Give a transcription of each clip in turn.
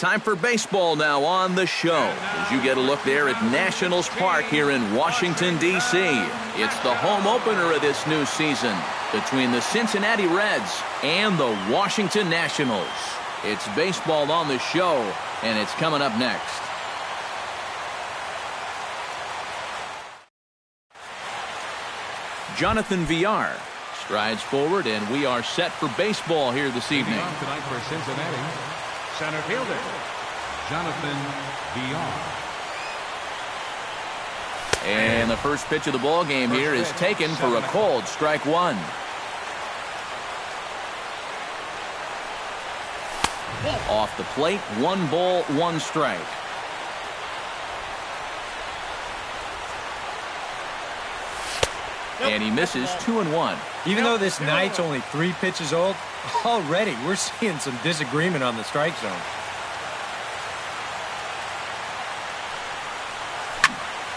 Time for baseball now on the show, as you get a look there at Nationals Park here in Washington, D.C. It's the home opener of this new season between the Cincinnati Reds and the Washington Nationals. It's baseball on the show, and it's coming up next. Jonathan Villar strides forward, and we are set for baseball here this evening. Tonight for Cincinnati, center fielder Jonathan Villar. And the first pitch of the ball game here is taken for a cold strike one. Off the plate, 1 ball, 1 strike. And he misses 2-1. Even though this night's only 3 pitches old, already we're seeing some disagreement on the strike zone.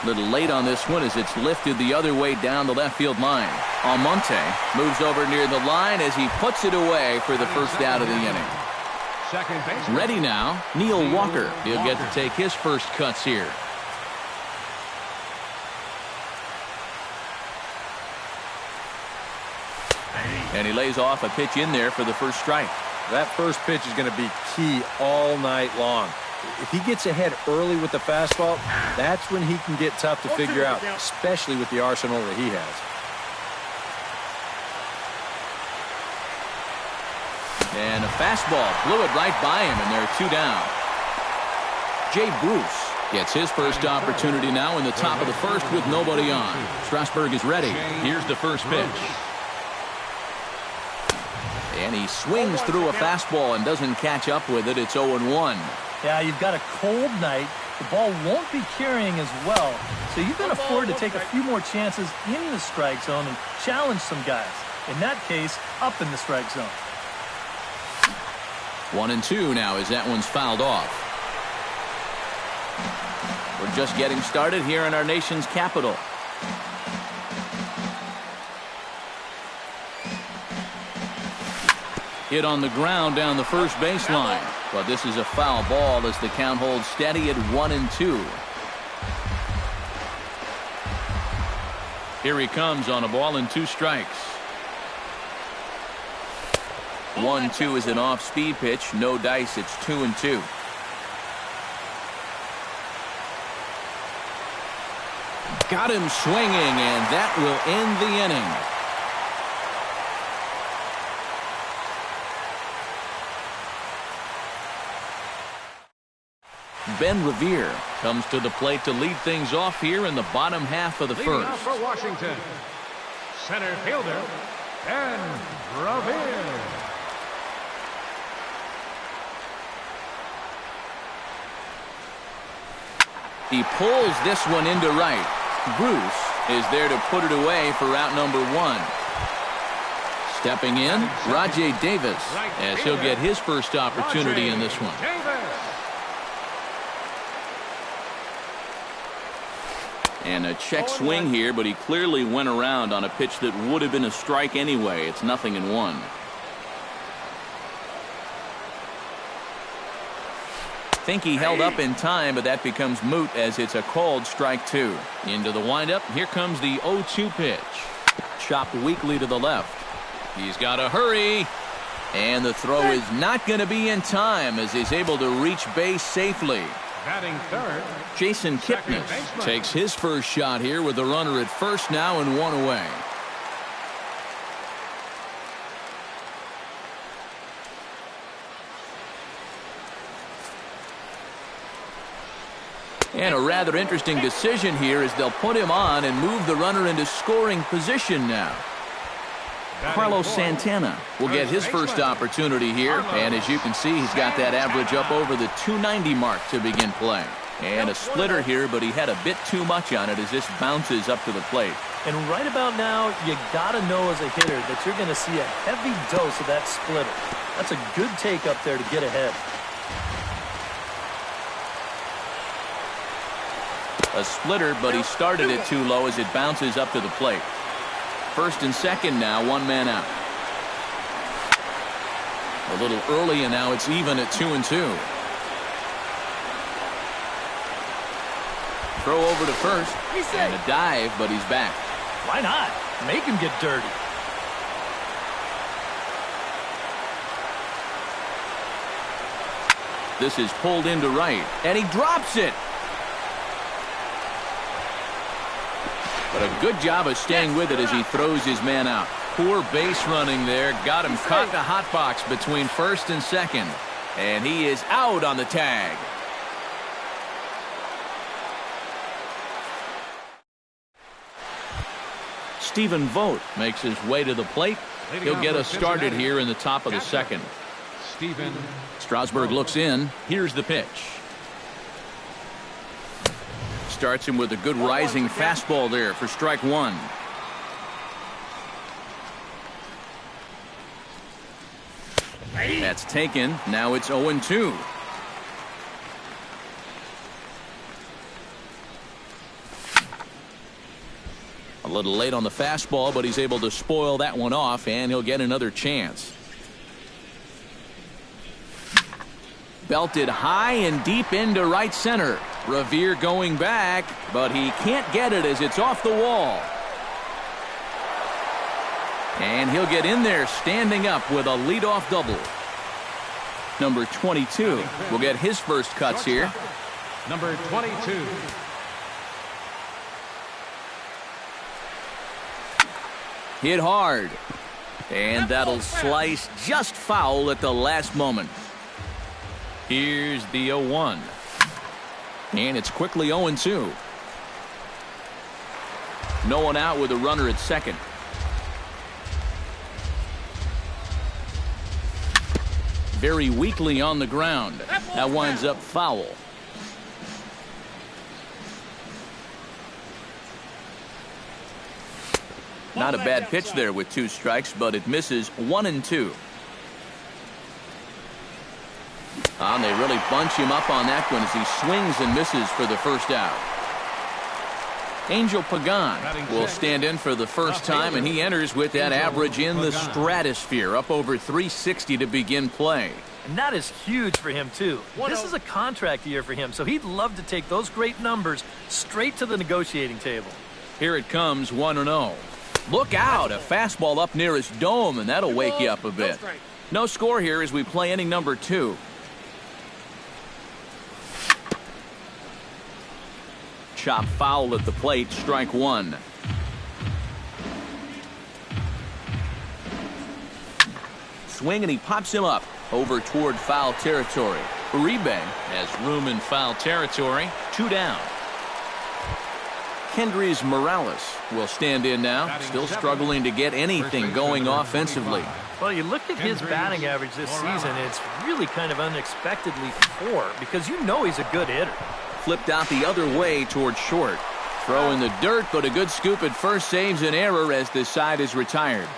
A little late on this one as it's lifted the other way down the left field line. Almonte moves over near the line as he puts it away for the first out of the inning. Ready now, Neil Walker. He'll get to take his first cuts here. And he lays off a pitch in there for the first strike. That first pitch is going to be key all night long. If he gets ahead early with the fastball, that's when he can get tough to figure out, especially with the arsenal that he has. And a fastball blew it right by him, and there are 2 down. Jay Bruce gets his first opportunity now in the top of the first with nobody on. Strasburg is ready. Here's the first pitch. And he swings through a fastball and doesn't catch up with it. It's 0-1. Yeah, you've got a cold night. The ball won't be carrying as well, so you can afford to take a few more chances in the strike zone and challenge some guys. In that case, up in the strike zone. 1-2 now as that one's fouled off. We're just getting started here in our nation's capital. Hit on the ground down the first baseline, but this is a foul ball as the count holds steady at 1-2. Here he comes on a ball and 2 strikes. 1-2 is an off-speed pitch. No dice. It's 2-2. Got him swinging, and that will end the inning. Ben Revere comes to the plate to lead things off here in the bottom half of the first. Off for Washington, center fielder Ben Revere. He pulls this one into right. Bruce is there to put it away for out number 1. Stepping in, Rajay Davis, as he'll get his first opportunity in this one. And a check swing here, but he clearly went around on a pitch that would have been a strike anyway. It's 0-1. Think he held up in time, but that becomes moot as it's a called strike 2. Into the windup. Here comes the 0-2 pitch. Chopped weakly to the left. He's got to hurry. And the throw is not going to be in time as he's able to reach base safely. Batting third, Jason Kipnis takes his first shot here with the runner at first now and 1 away. And a rather interesting decision here as they'll put him on and move the runner into scoring position now. Carlos Santana will get his first opportunity here, and as you can see, he's got that average up over the 290 mark to begin play. And a splitter here, but he had a bit too much on it as this bounces up to the plate. And right about now, you gotta know as a hitter that you're gonna see a heavy dose of that splitter. That's a good take up there to get ahead. A splitter, but he started it too low as it bounces up to the plate. First and second now, 1 man out. A little early, and now it's even at 2-2. throw over to first. And a dive, but he's back. Why not? Make him get dirty. This is pulled into right, and he drops it. But a good job of staying with it as he throws his man out. Poor base running there. Got him caught in the hot box between first and second. And he is out on the tag. Stephen Vogt makes his way to the plate. He'll get us started here in the top of the second. Stephen Strasburg looks in. Here's the pitch. Starts him with a good rising fastball there for strike one. That's taken. Now it's 0-2. A little late on the fastball, but he's able to spoil that one off, and he'll get another chance. Belted high and deep into right center. Revere going back, but he can't get it as it's off the wall. And he'll get in there standing up with a leadoff double. Number 22 will get his first cuts here. Number 22. Hit hard. And that'll slice just foul at the last moment. Here's the 0-1. And it's quickly 0-2. No one out with a runner at second. Very weakly on the ground. That winds up foul. Not a bad pitch there with 2 strikes, but it misses 1-2. And they really bunch him up on that one as he swings and misses for the first out. Angel Pagan will stand in for the first time, and he enters with that average in the stratosphere, up over 360 to begin play. And that is huge for him, too. This is a contract year for him, so he'd love to take those great numbers straight to the negotiating table. Here it comes, 1-0. Look out, a fastball up near his dome, and that'll wake you up a bit. No score here as we play inning number 2. Chop foul at the plate, strike one. Swing, and he pops him up over toward foul territory. Uribe has room in foul territory. 2 down. Kendrys Morales will stand in now, still struggling to get anything going offensively. Well, you look at his batting average this season, it's really kind of unexpectedly poor because you know he's a good hitter. Flipped out the other way toward short. Throw in the dirt, but a good scoop at first saves an error as the side is retired.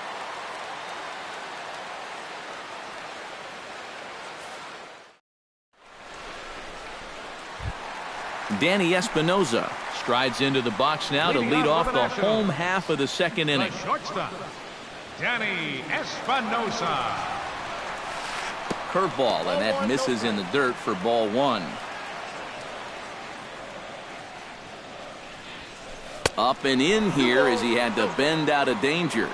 Danny Espinoza strides into the box now to lead off the home half of the second inning. Shortstop, Danny Espinoza. Curveball, and that misses in the dirt for ball one. Up and in here as he had to bend out of danger.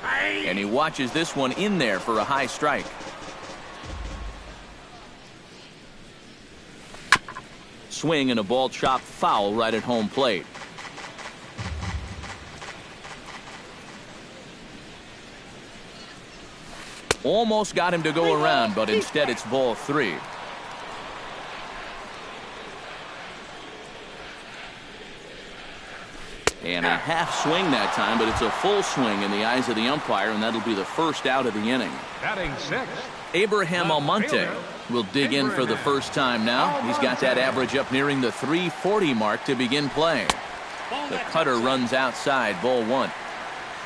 And he watches this one in there for a high strike. Swing and a ball chopped foul right at home plate. Almost got him to go around, but instead it's ball 3. And a half swing that time, but it's a full swing in the eyes of the umpire, and that'll be the first out of the inning. Batting 6. Abraham Almonte will dig in for the first time now. He's got that average up nearing the 340 mark to begin play. The cutter runs outside, ball 1.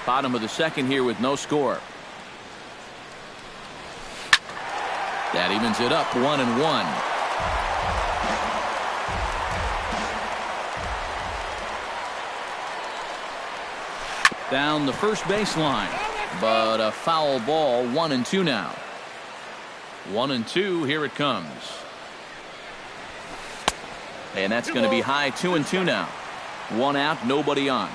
Bottom of the second here with no score. That evens it up, 1-1. Down the first baseline, but a foul ball, 1-2 now. 1-2, here it comes. And that's going to be high, 2-2 now. One out, nobody on.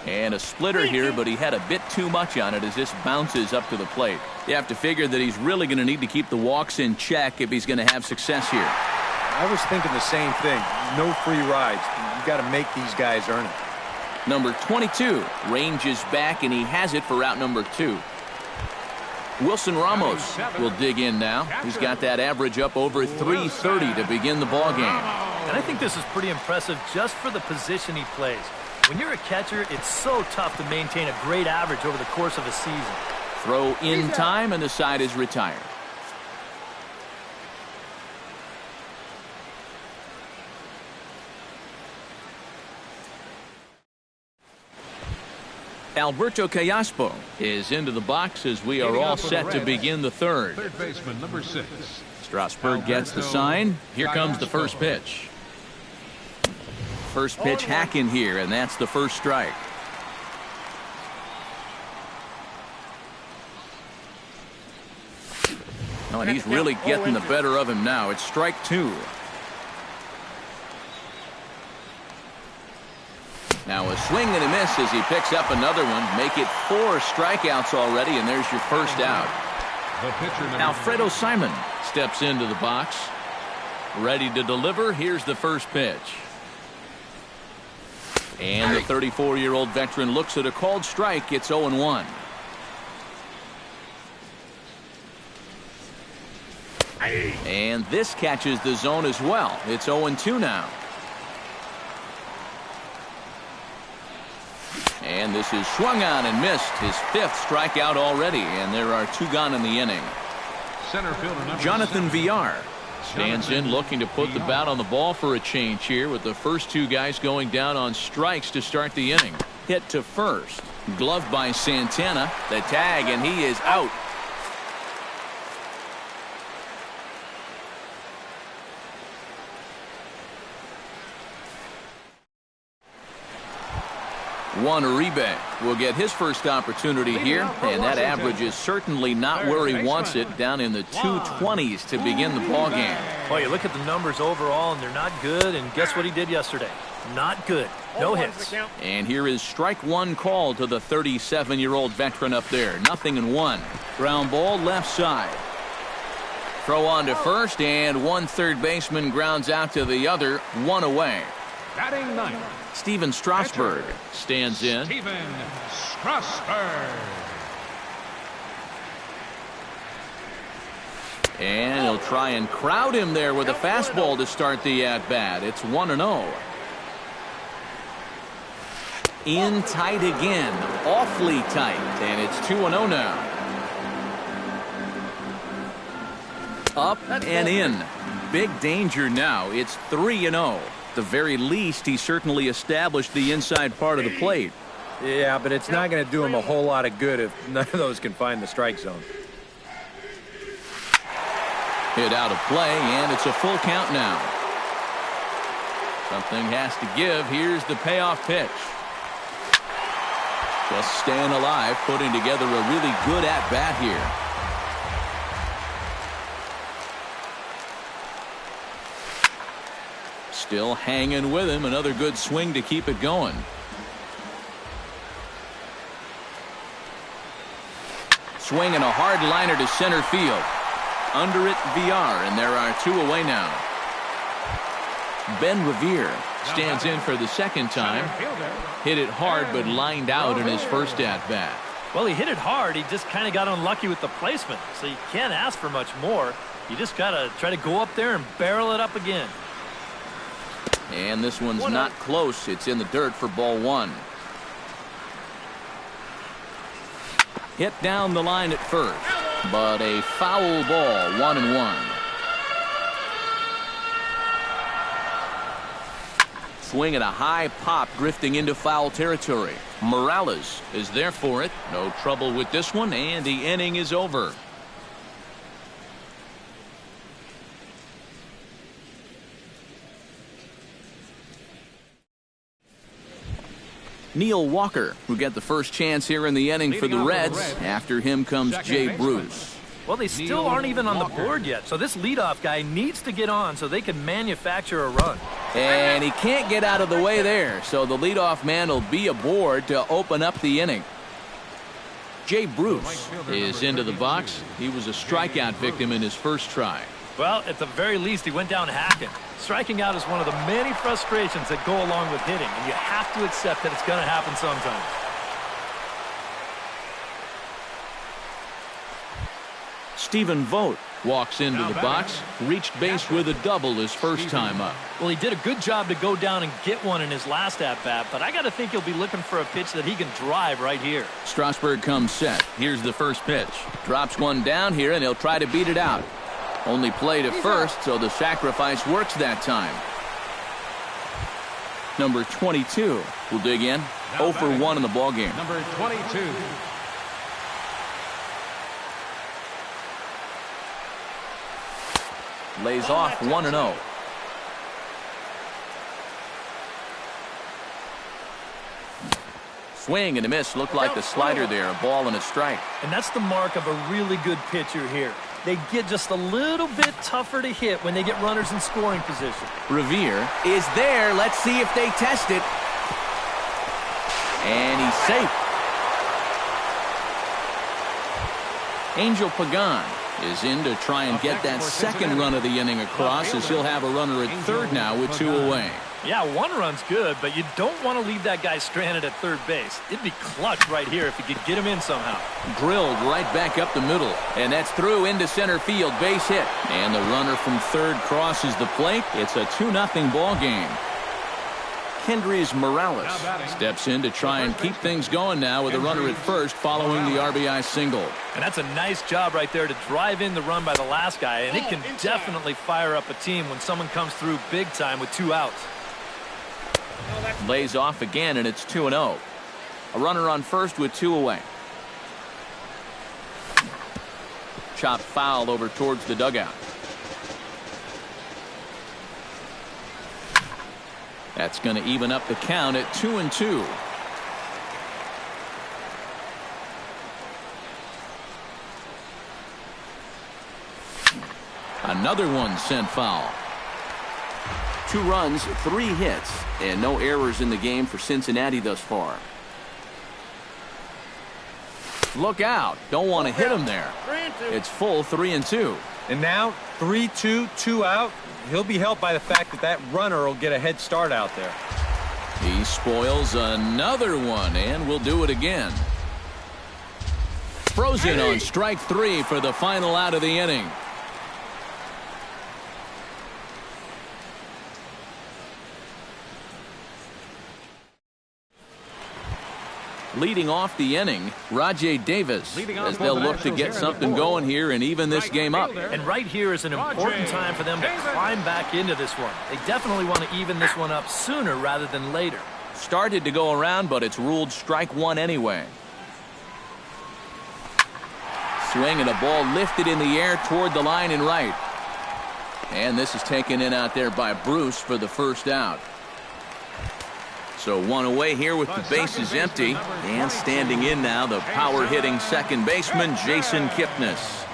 And a splitter here, but he had a bit too much on it as this bounces up to the plate. You have to figure that he's really going to need to keep the walks in check if he's going to have success here. I was thinking the same thing. No free rides. You got to make these guys earn it. Number 22 ranges back, and he has it for out number 2. Wilson Ramos will dig in now. He's got that average up over 330 to begin the ball game. And I think this is pretty impressive just for the position he plays. When you're a catcher, it's so tough to maintain a great average over the course of a season. Throw in time, and the side is retired. Alberto Callaspo is into the box as we are all set to begin the third. Third baseman, number 6. Strasburg gets the sign. Here comes the first pitch. First pitch hacking here, and that's the first strike. Oh, and he's really getting the better of him now. It's strike 2. Now a swing and a miss as he picks up another one. Make it 4 strikeouts already, and there's your first out. Alfredo Simon steps into the box. Ready to deliver. Here's the first pitch. And the 34-year-old veteran looks at a called strike. It's 0-1. And this catches the zone as well. It's 0-2 now. And this is swung on and missed. His 5th strikeout already, and there are 2 gone in the inning. Center fielder number Jonathan 7. Villar stands in looking to put the bat on the ball for a change here with the first 2 guys going down on strikes to start the inning. Hit to first. Gloved by Santana. The tag, and he is out. Juan Uribe will get his first opportunity here, and that average is certainly not where he wants it, down in the 220s to begin the ball game. Well, you look at the numbers overall, and they're not good, and guess what he did yesterday? Not good. No hits. And here is strike 1 called to the 37-year-old veteran up there. 0-1. Ground ball left side. Throw on to first, and one third baseman grounds out to the other. 1 away. Batting 9th. Steven Strasburg stands in. Steven Strasburg. And he'll try and crowd him there with a fastball to start the at-bat. It's 1-0. In tight again. Awfully tight. And it's 2-0 now. Up and in. Big danger now. It's 3-0. At the very least, he certainly established the inside part of the plate. Yeah, but it's not going to do him a whole lot of good if none of those can find the strike zone. Hit out of play, and it's a full count now. Something has to give. Here's the payoff pitch. Just staying alive, putting together a really good at-bat here. Still hanging with him. Another good swing to keep it going. Swinging a hard liner to center field. Under it, Villar, and there are 2 away now. Ben Revere stands in for the second time. Hit it hard, but lined out in his first at-bat. Well, he hit it hard. He just kind of got unlucky with the placement. So you can't ask for much more. You just got to try to go up there and barrel it up again. And this one's not close. It's in the dirt for ball 1. Hit down the line at first, but a foul ball. 1-1. Swing at a high pop, drifting into foul territory. Morales is there for it. No trouble with this one, and the inning is over. Neil Walker will get the first chance here in the inning for the Reds. After him comes Jay Bruce. Well, they still aren't even on the board yet, so this leadoff guy needs to get on so they can manufacture a run. And he can't get out of the way there, so the leadoff man will be aboard to open up the inning. Jay Bruce is into the box. He was a strikeout victim in his first try. Well, at the very least, he went down hacking. Striking out is one of the many frustrations that go along with hitting, and you have to accept that it's going to happen sometimes. Stephen Vogt walks into the box, reached base with a double his first time up. Well, he did a good job to go down and get one in his last at-bat, but I got to think he'll be looking for a pitch that he can drive right here. Strasburg comes set. Here's the first pitch. Drops one down here, and he'll try to beat it out. Only played at first, so the sacrifice works that time. Number 22 will dig in. 0 for 1 in the ballgame. Number 22. Lays off 1-0. Swing and a miss. Looked like the slider there. A ball and a strike. And that's the mark of a really good pitcher here. They get just a little bit tougher to hit when they get runners in scoring position. Revere is there. Let's see if they test it. And he's safe. Angel Pagan is in to try and get that second run of the inning across, as he'll have a runner at third now with 2 away. Yeah, 1 run's good, but you don't want to leave that guy stranded at third base. It'd be clutch right here if you could get him in somehow. Drilled right back up the middle, and that's through into center field. Base hit. And the runner from third crosses the plate. It's a 2-0 ball game. Kendrys Morales steps in to try and keep things going now with a runner at first following the RBI single. And that's a nice job right there to drive in the run by the last guy, and it can definitely fire up a team when someone comes through big time with 2 outs. Lays off again, and it's 2-0. A runner on first with 2 away. Chopped foul over towards the dugout. That's going to even up the count at 2-2. Another one sent foul. 2 runs, 3 hits, and no errors in the game for Cincinnati thus far. Look out. Don't want to hit him there. It's full 3-2. And now 3-2, 2 out. He'll be helped by the fact that that runner will get a head start out there. He spoils another one, and will do it again. Frozen on strike 3 for the final out of the inning. Leading off the inning, Rajay Davis, as they'll look to get something going here and even this game up. And right here is an important time for them to climb back into this one. They definitely want to even this one up sooner rather than later. Started to go around, but it's ruled strike 1 anyway. Swing and a ball lifted in the air toward the line and right. And this is taken in out there by Bruce for the first out. So 1 away here with the bases empty. And standing in now, the power-hitting second baseman, Jason Kipnis.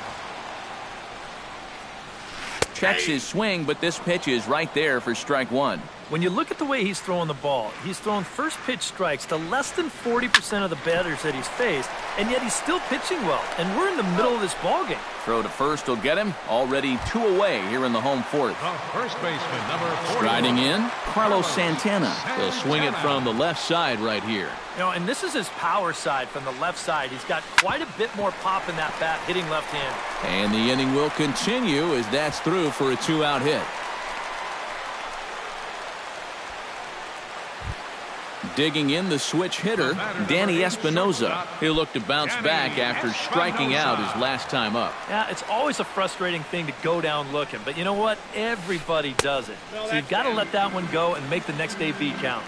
Checks his swing, but this pitch is right there for strike 1. When you look at the way he's throwing the ball, he's throwing first pitch strikes to less than 40% of the batters that he's faced, and yet he's still pitching well. And we're in the middle of this ballgame. Throw to first will get him. Already 2 away here in the home fourth. First baseman, number 41. Striding in, Carlos Santana. He'll swing it from the left side right here. You know, and this is his power side from the left side. He's got quite a bit more pop in that bat hitting left-handed. And the inning will continue as that's through for a 2-out hit. Digging in the switch hitter, Danny Espinoza. He'll look to bounce back after striking out his last time up. Yeah, it's always a frustrating thing to go down looking, but you know what? Everybody does it. So you've got to let that one go and make the next AB count.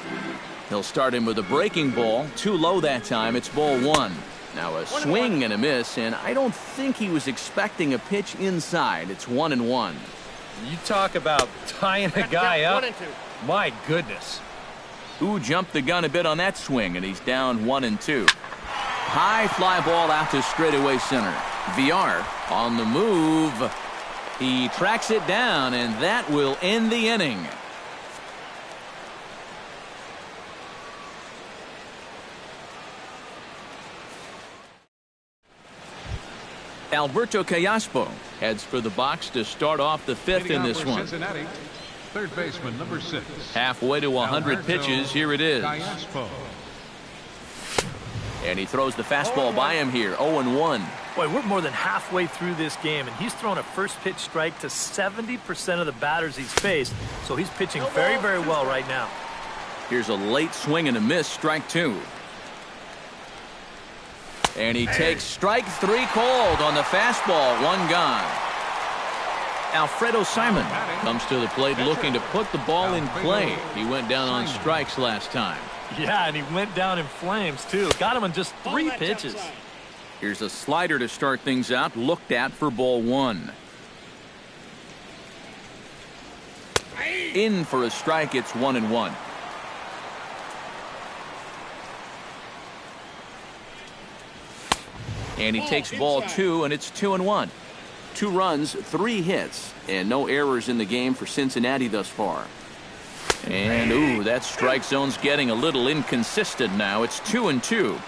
He'll start him with a breaking ball. Too low that time. It's ball 1. Now a swing and a miss, and I don't think he was expecting a pitch inside. It's 1-1. You talk about tying a guy up. My goodness. Ooh, jumped the gun a bit on that swing, and he's down 1-2. High fly ball out to straightaway center. VR on the move. He tracks it down, and that will end the inning. Alberto Callaspo heads for the box to start off the fifth in this one. Cincinnati, third baseman, number 6. Halfway to 100 pitches. Here it is. Callaspo. And he throws the fastball by him here. 0-1. Boy, we're more than halfway through this game, and he's thrown a first pitch strike to 70% of the batters he's faced, so he's pitching very, very well right now. Here's a late swing and a miss, strike 2. And he takes strike 3 called on the fastball. 1 gone. Alfredo Simon comes to the plate looking to put the ball in play. He went down on strikes last time. Yeah, and he went down in flames, too. Got him in just 3 pitches. Here's a slider to start things out, looked at for ball 1. In for a strike, it's 1-1. And he takes ball 2, and it's 2-1. 2 runs, 3 hits, and no errors in the game for Cincinnati thus far. And, ooh, that strike zone's getting a little inconsistent now. It's 2-2.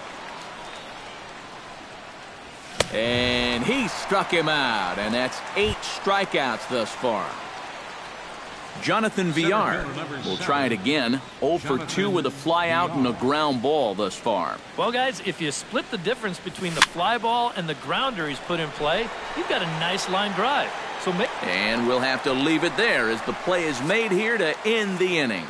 And he struck him out, and that's 8 strikeouts thus far. Jonathan Villar will try it again. 0 for 2 with a fly out and a ground ball thus far. Well, guys, if you split the difference between the fly ball and the grounder he's put in play, you've got a nice line drive. So and we'll have to leave it there as the play is made here to end the inning.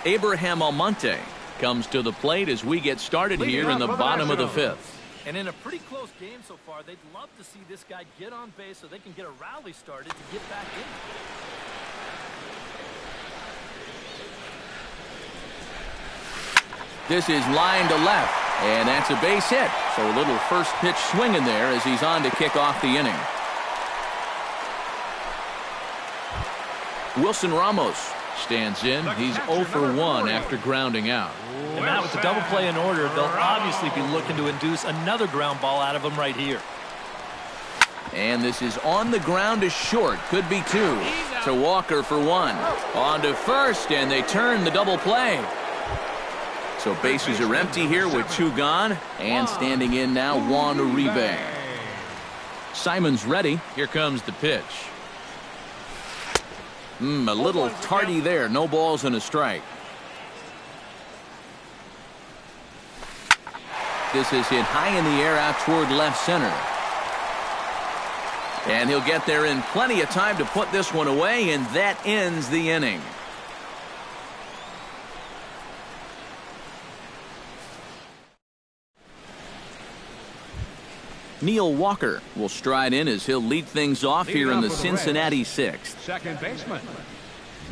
Abraham Almonte comes to the plate as we get started here in the bottom of the 5th. And in a pretty close game so far, they'd love to see this guy get on base so they can get a rally started to get back in. This is line to left, and that's a base hit. So a little first pitch swing in there as he's on to kick off the inning. Wilson Ramos stands in. He's 0 for 1 after grounding out. And Matt, with the double play in order, they'll obviously be looking to induce another ground ball out of him right here. And this is on the ground to short. Could be 2. To Walker for 1. On to first, and they turn the double play. So bases are empty here with 2 gone. And standing in now, Juan Uribe. Simon's ready. Here comes the pitch. A little tardy there. No balls and a strike. This is hit high in the air out toward left center. And he'll get there in plenty of time to put this one away, and that ends the inning. Neil Walker will stride in as he'll lead things off here in the Cincinnati 6th. Second baseman,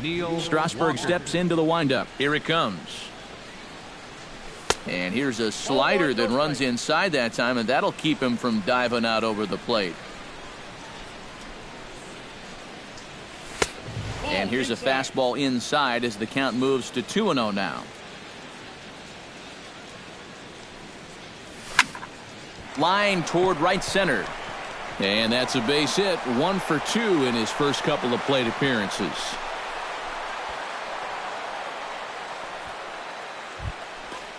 Neil Strasburg Walker. steps into the windup. Here it comes. And here's a slider that runs inside that time, and that'll keep him from diving out over the plate. And here's a fastball inside as the count moves to 2-0 now. Line toward right center. And that's a base hit. 1 for 2 in his first couple of plate appearances.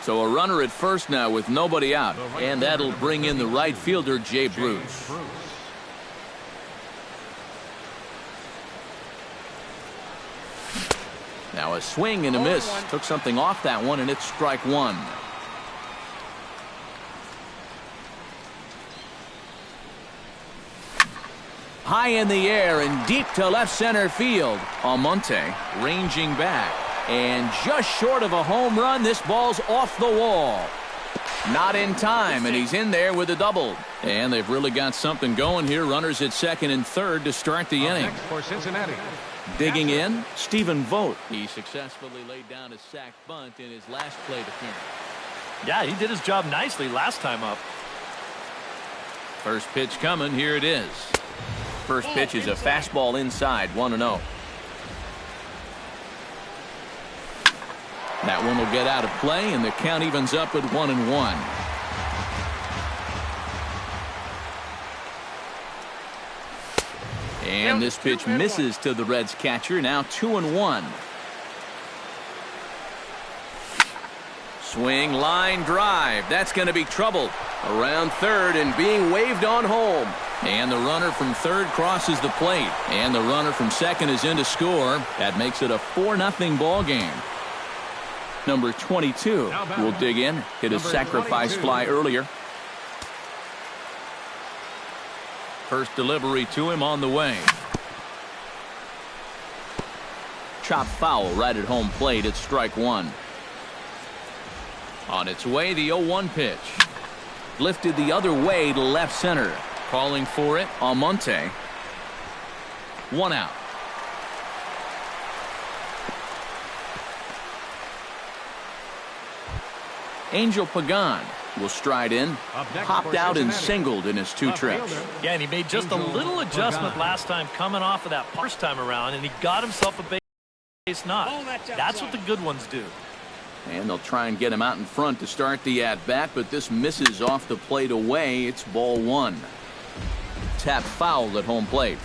So a runner at first now with nobody out. And that'll bring in the right fielder, Jay Bruce. Now a swing and a miss. Took something off that one, and it's strike 1. High in the air and deep to left center field. Almonte ranging back. And just short of a home run, this ball's off the wall. Not in time, and he's in there with a double. And they've really got something going here. Runners at second and third to start the inning. Next for Cincinnati. Digging in, Stephen Vogt. He successfully laid down a sac bunt in his last plate appearance. Yeah, he did his job nicely last time up. First pitch coming. Here it is. First pitch is a fastball inside, 1-0. That one will get out of play, and the count evens up at 1-1. And this pitch misses to the Reds catcher. Now 2-1. Swing, line drive. That's going to be trouble. Around third and being waved on home. And the runner from third crosses the plate. And the runner from second is in to score. That makes it a 4-0 ball game. Number 22 will dig in. Hit a sacrifice fly earlier. First delivery to him on the way. Chop foul right at home plate. It's strike one. On its way, the 0-1 pitch. Lifted the other way to left center. Calling for it, Almonte. 1 out. Angel Pagan will stride in. Popped out and singled in his 2 trips. Yeah, and he made just a little adjustment last time coming off of that first time around, and he got himself a base knock. That's what the good ones do. And they'll try and get him out in front to start the at-bat, but this misses off the plate away. It's ball 1. Tap foul at home plate.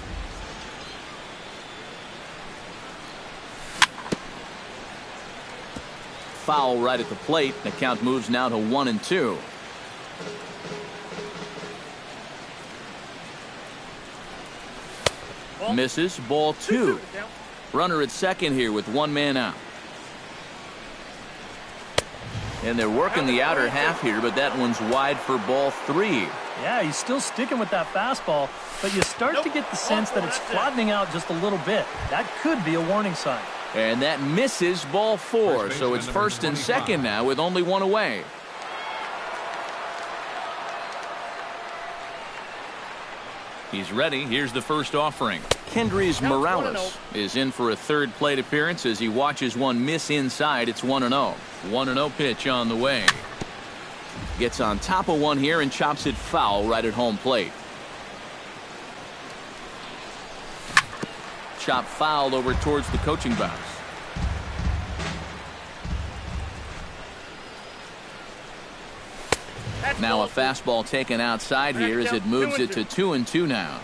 Foul right at the plate. The count moves now to 1-2. Misses. Ball 2. Runner at second here with 1 man out. And they're working the outer half here, but that one's wide for ball 3. Yeah, he's still sticking with that fastball, but you start to get the sense that it's flattening out just a little bit. That could be a warning sign. And that misses ball 4, so it's first and second now with only 1 away. He's ready. Here's the first offering. Kendrys Morales is in for a third plate appearance as he watches one miss inside. It's 1-0. 1-0 pitch on the way. Gets on top of one here and chops it foul right at home plate. Chop foul over towards the coaching box. Now a fastball taken outside here as it moves it to 2-2 now.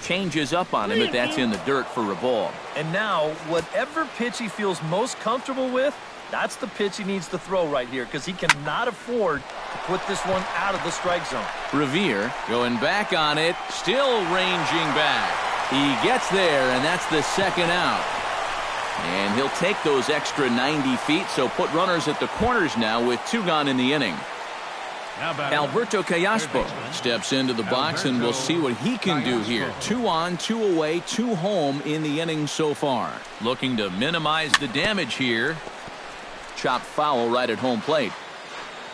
Changes up on him, but that's in the dirt for a ball. And now, whatever pitch he feels most comfortable with, that's the pitch he needs to throw right here, because he cannot afford to put this one out of the strike zone. Revere going back on it, still ranging back. He gets there, and that's the second out. And he'll take those extra 90 feet, so put runners at the corners now with 2 gone in the inning. Alberto Callaspo steps into the box, and we'll see what he can do here. 2 on, 2 away, 2 home in the inning so far. Looking to minimize the damage here. Chop foul right at home plate.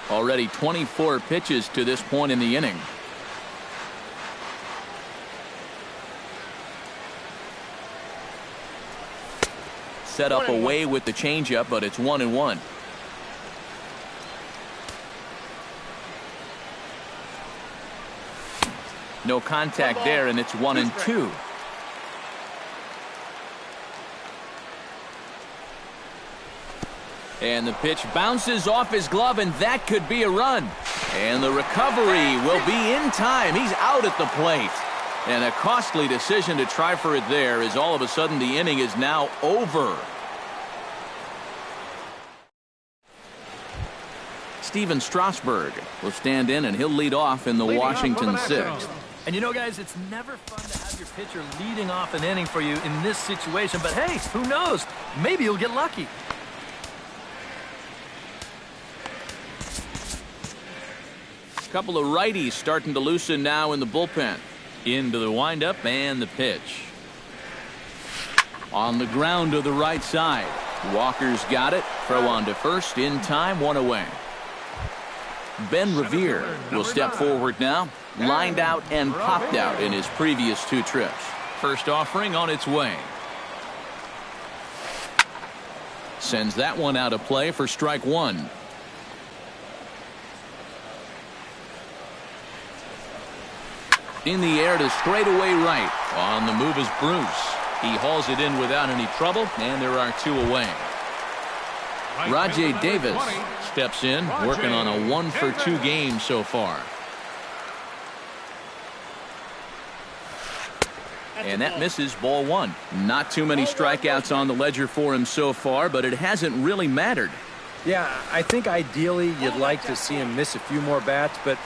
Already 24 pitches to this point in the inning. Set up away with the changeup, but it's 1-1. No contact there, and it's 1-2. And the pitch bounces off his glove, and that could be a run. And the recovery will be in time. He's out at the plate. And a costly decision to try for it there, as all of a sudden the inning is now over. Steven Strasburg will stand in, and he'll lead off in the Washington 6th. And you know, guys, it's never fun to have your pitcher leading off an inning for you in this situation. But hey, who knows? Maybe you'll get lucky. A couple of righties starting to loosen now in the bullpen. Into the windup and the pitch. On the ground to the right side. Walker's got it. Throw on to first. In time, 1 away. Ben Revere will step forward now. Lined out and popped out in his previous 2 trips. First offering on its way. Sends that one out of play for strike 1. In the air to straightaway right. On the move is Bruce. He hauls it in without any trouble, and there are 2 away. Rajay Davis steps in, working on a 1-for-2 game so far. And that misses, ball 1. Not too many strikeouts on the ledger for him so far, but it hasn't really mattered. Yeah, I think ideally you'd like to see him miss a few more bats, but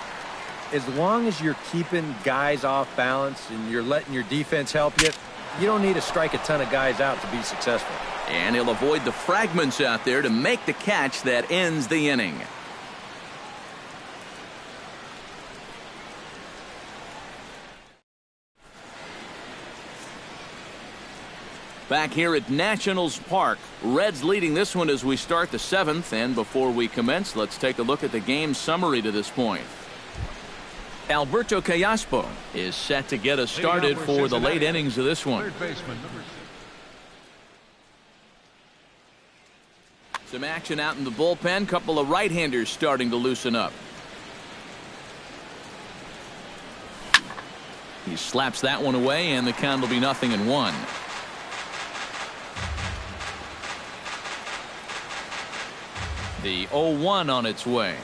as long as you're keeping guys off balance and you're letting your defense help you, you don't need to strike a ton of guys out to be successful. And he'll avoid the fragments out there to make the catch that ends the inning. Back here at Nationals Park, Reds leading this one as we start the 7th. And before we commence, let's take a look at the game summary to this point. Alberto Callaspo is set to get us started for the late innings of this one. Third baseman, number 6. Some action out in the bullpen. Couple of right-handers starting to loosen up. He slaps that one away, and the count will be 0-1. The 0-1 on its way.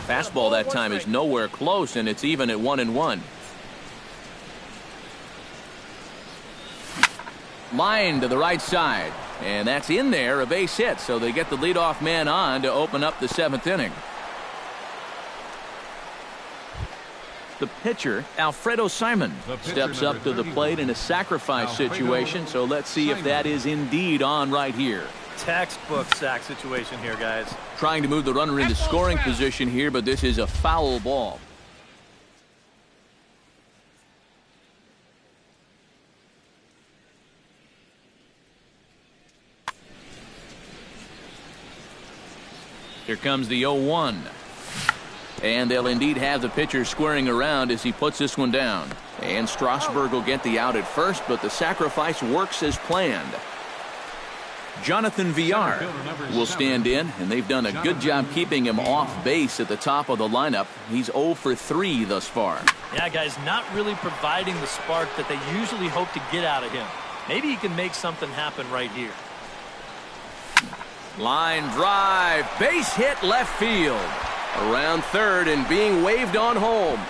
Fastball that time is nowhere close, and it's even at 1-1. Line to the right side, and that's in there, a base hit, so they get the leadoff man on to open up the 7th inning. The pitcher, Alfredo Simon, steps up to the plate in a sacrifice situation, so let's see if that is indeed on right here. Textbook sack situation here, guys. Trying to move the runner into scoring position here, but this is a foul ball. Here comes the 0-1. And they'll indeed have the pitcher squaring around as he puts this one down. And Strasburg will get the out at first, but the sacrifice works as planned. Jonathan Villar will stand in, and they've done a good job keeping him off base at the top of the lineup. He's 0 for 3 thus far. Yeah, guys, not really providing the spark that they usually hope to get out of him. Maybe he can make something happen right here. Line drive, base hit left field. Around third and being waved on home.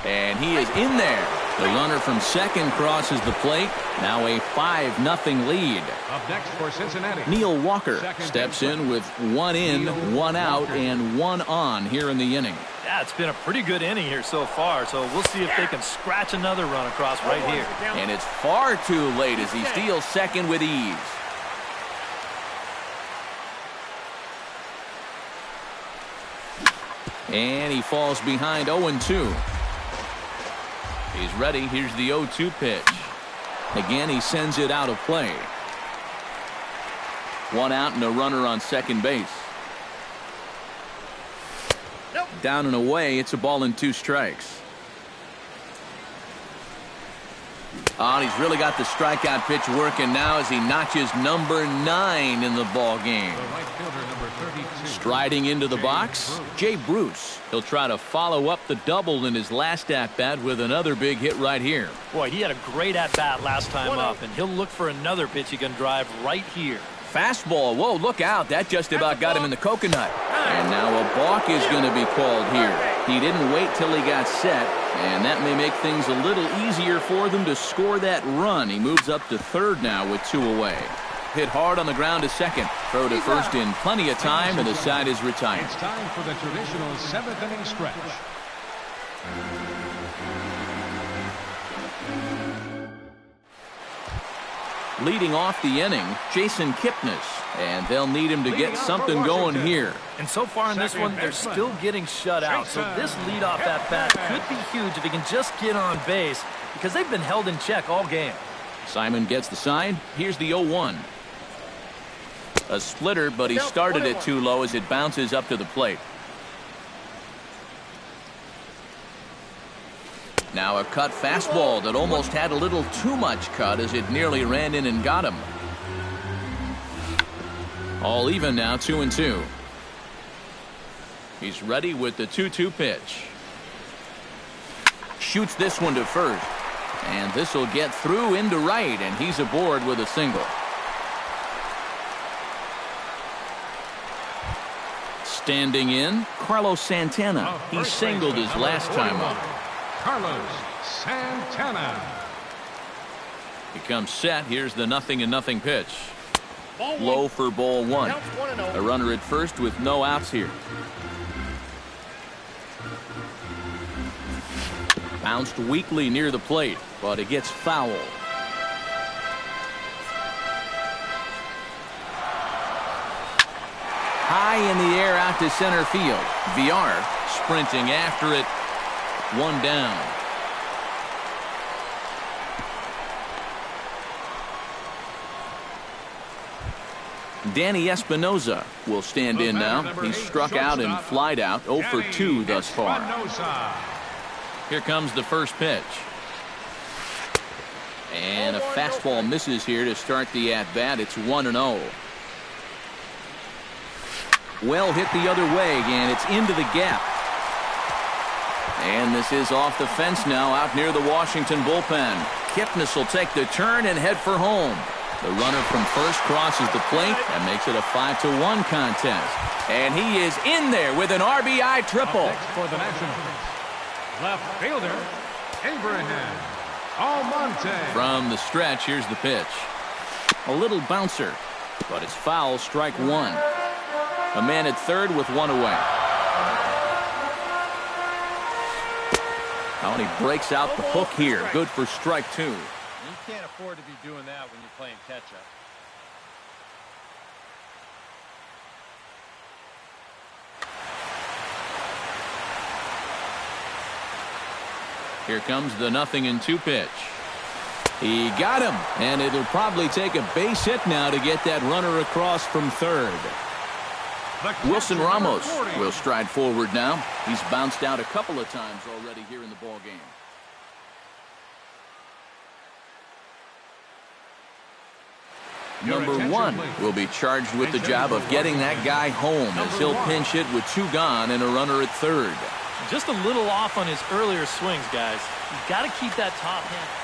And he is in there. The runner from second crosses the plate. Now a 5-0 lead. Up next for Cincinnati, Neil Walker steps in with 1 in, 1 out, and 1 on here in the inning. Yeah, it's been a pretty good inning here so far, so we'll see if they can scratch another run across right here. And it's far too late as he steals second with ease. And he falls behind 0-2. He's ready. Here's the 0-2 pitch. Again, he sends it out of play. 1 out and a runner on second base. Down and away. It's a ball and 2 strikes. Oh, and he's really got the strikeout pitch working now as he notches number 9 in the ball game. the right fielder, number 32. Striding into the box, Jay Bruce. He'll try to follow up the double in his last at-bat with another big hit right here. Boy, he had a great at-bat last time up, and he'll look for another pitch he can drive right here. Fastball. Whoa, look out. That just about got him in the coconut. And now a balk is going to be called here. He didn't wait till he got set, and that may make things a little easier for them to score that run. He moves up to third now with 2 away. Hit hard on the ground to second. Throw to first in plenty of time, and the side is retired. It's time for the traditional 7th inning stretch. Leading off the inning, Jason Kipnis, and they'll need him to get something going here. And so far in this one, they're still getting shut out, so this leadoff at-bat could be huge if he can just get on base, because they've been held in check all game. Simon gets the sign. Here's the 0-1. A splitter, but he started it too low as it bounces up to the plate. Now a cut fastball that almost had a little too much cut as it nearly ran in and got him. All even now, 2-2. He's ready with the 2-2 pitch. Shoots this one to first. And this will get through into right, and he's aboard with a single. Standing in, Carlos Santana. He singled his last time up. Carlos Santana. He comes set. Here's the 0-0 pitch. Low for ball one. A runner at first with no outs here. Bounced weakly near the plate, but it gets foul. High in the air out to center field. VR sprinting after it. One down. Danny Espinoza will stand in now. He's struck out and flied out 0 for 2 thus far. Here comes the first pitch. And a fastball misses here to start the at-bat. It's 1-0. Well hit the other way, and it's into the gap. And this is off the fence now out near the Washington bullpen. Kipnis will take the turn and head for home. The runner from first crosses the plate and makes it a 5-1 contest. And he is in there with an RBI triple. For the Nationals, left fielder, Abraham Almonte. From the stretch, here's the pitch. A little bouncer, but it's foul, strike one. A man at third with one away. Oh, and he breaks out the hook here. Good for strike two. You can't afford to be doing that when you're playing catch-up. Here comes the 0-2 pitch. He got him, and it'll probably take a base hit now to get that runner across from third. Wilson Ramos will stride forward now. He's bounced out a couple of times already here in the ball game. Number one will be charged with the job of getting that guy home as he'll pinch hit with two gone and a runner at third. Just a little off on his earlier swings, guys. You've got to keep that top hand.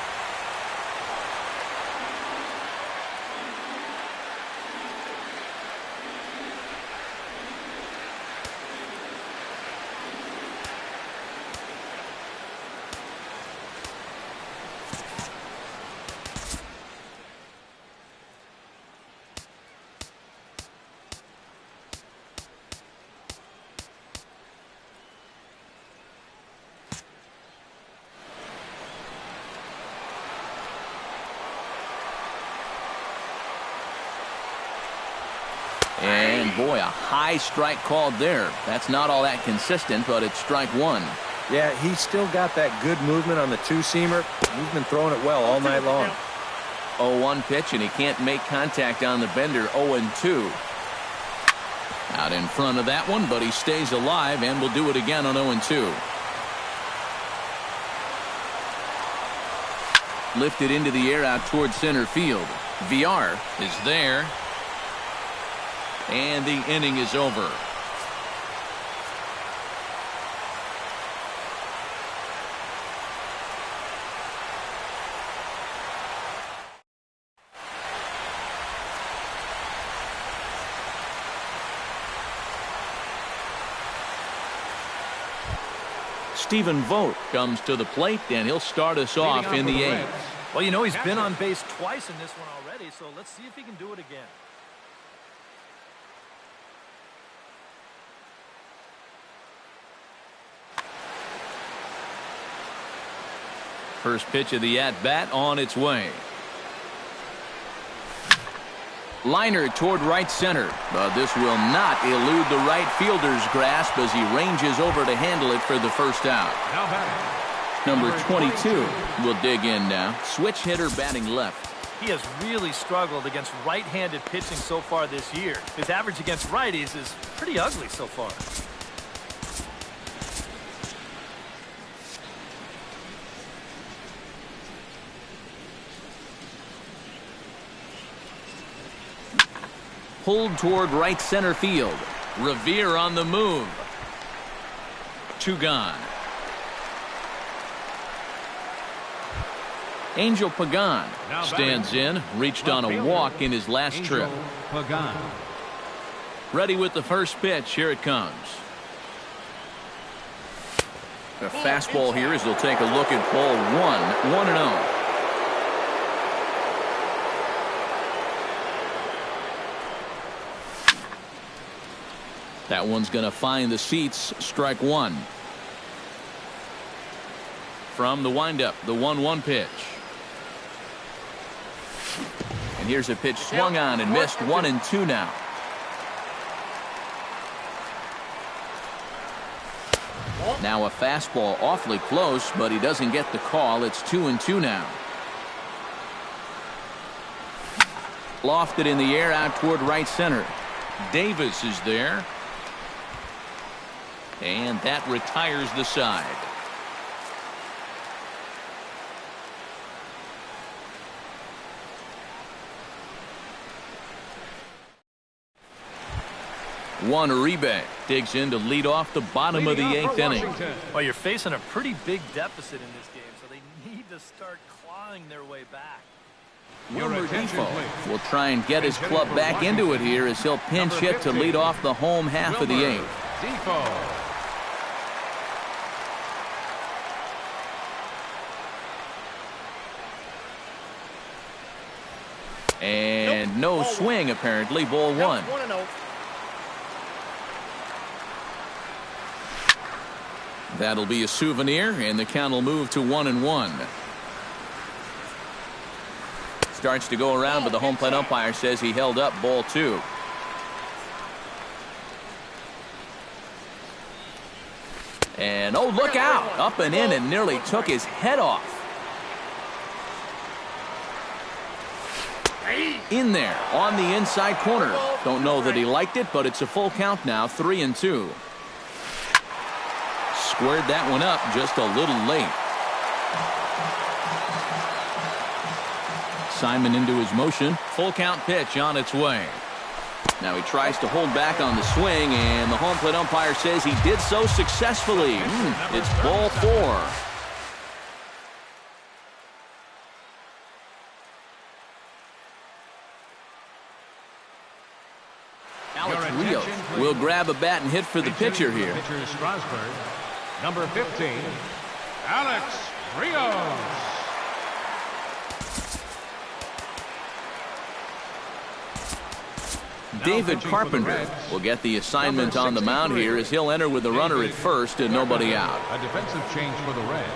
And boy, a high strike called there. That's not all that consistent, but it's strike one. Yeah, he's still got that good movement on the two-seamer. He's been throwing it well all night long. 0-1 pitch, and he can't make contact on the bender. 0-2. Out in front of that one, but he stays alive and will do it again on 0-2. Lifted into the air out towards center field. VR is there. And the inning is over. Stephen Vogt comes to the plate, and he'll start us off in the eighth. Well, you know, he's been on base twice in this one already, so let's see if he can do it again. First pitch of the at-bat on its way. Liner toward right center, but this will not elude the right fielder's grasp as he ranges over to handle it for the first out. Number 22 will dig in now. Switch hitter batting left. He has really struggled against right-handed pitching so far this year. His average against righties is pretty ugly so far. Pulled toward right center field. Revere on the move. 2 gone. Angel Pagan stands in, reached on a walk in his last trip. Ready with the first pitch. Here it comes. A fastball here as they'll take a look at ball 1, 1-0. That one's going to find the seats. Strike 1. From the windup, the 1-1 pitch. And here's a pitch swung on and missed. 1-2 now. Now a fastball awfully close, but he doesn't get the call. It's 2-2 now. Lofted in the air out toward right center. Davis is there. And that retires the side. Juan Uribe digs in to lead off the bottom of the 8th inning. Well, you're facing a pretty big deficit in this game, so they need to start clawing their way back. Wilmer Defoe will try and get his club back into it here as he'll pinch hit to lead off the home half of the 8th. Defoe. And no swing, apparently. Ball 1. That'll be a souvenir, and the count will move to 1-1. Starts to go around, but the home plate umpire says he held up. Ball 2. And oh, look out! Up and in and nearly took his head off. In there on the inside corner. Don't know that he liked it, but it's a full count now. 3-2. Squared that one up just a little late. Simon into his motion. Full count pitch on its way. Now he tries to hold back on the swing, and the home plate umpire says he did so successfully. It's ball 4. Alex Rios will grab a bat and hit for the pitcher here. Pitcher Strasburg. Number 15, Alex Rios. David Carpenter will get the assignment on the mound here as he'll enter with the runner at first and nobody out. A defensive change for the Reds.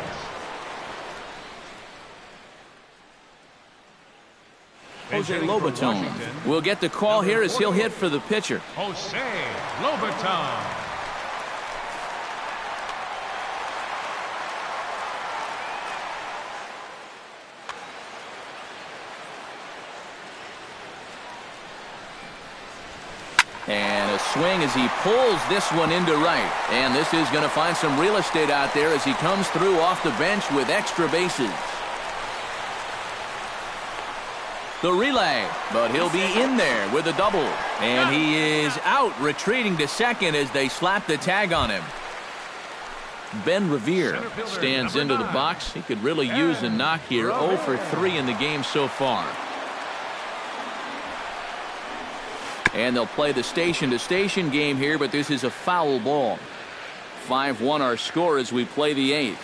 Jose Lobaton will get the call here as he'll hit for the pitcher. Jose Lobaton. And a swing as he pulls this one into right. And this is going to find some real estate out there as he comes through off the bench with extra bases. The relay, but he'll be in there with a double. And he is out, retreating to second as they slap the tag on him. Ben Revere stands into the box. He could really use a knock here. 0 for 3 in the game so far. And they'll play the station-to-station game here, but this is a foul ball. 5-1 our score as we play the 8th.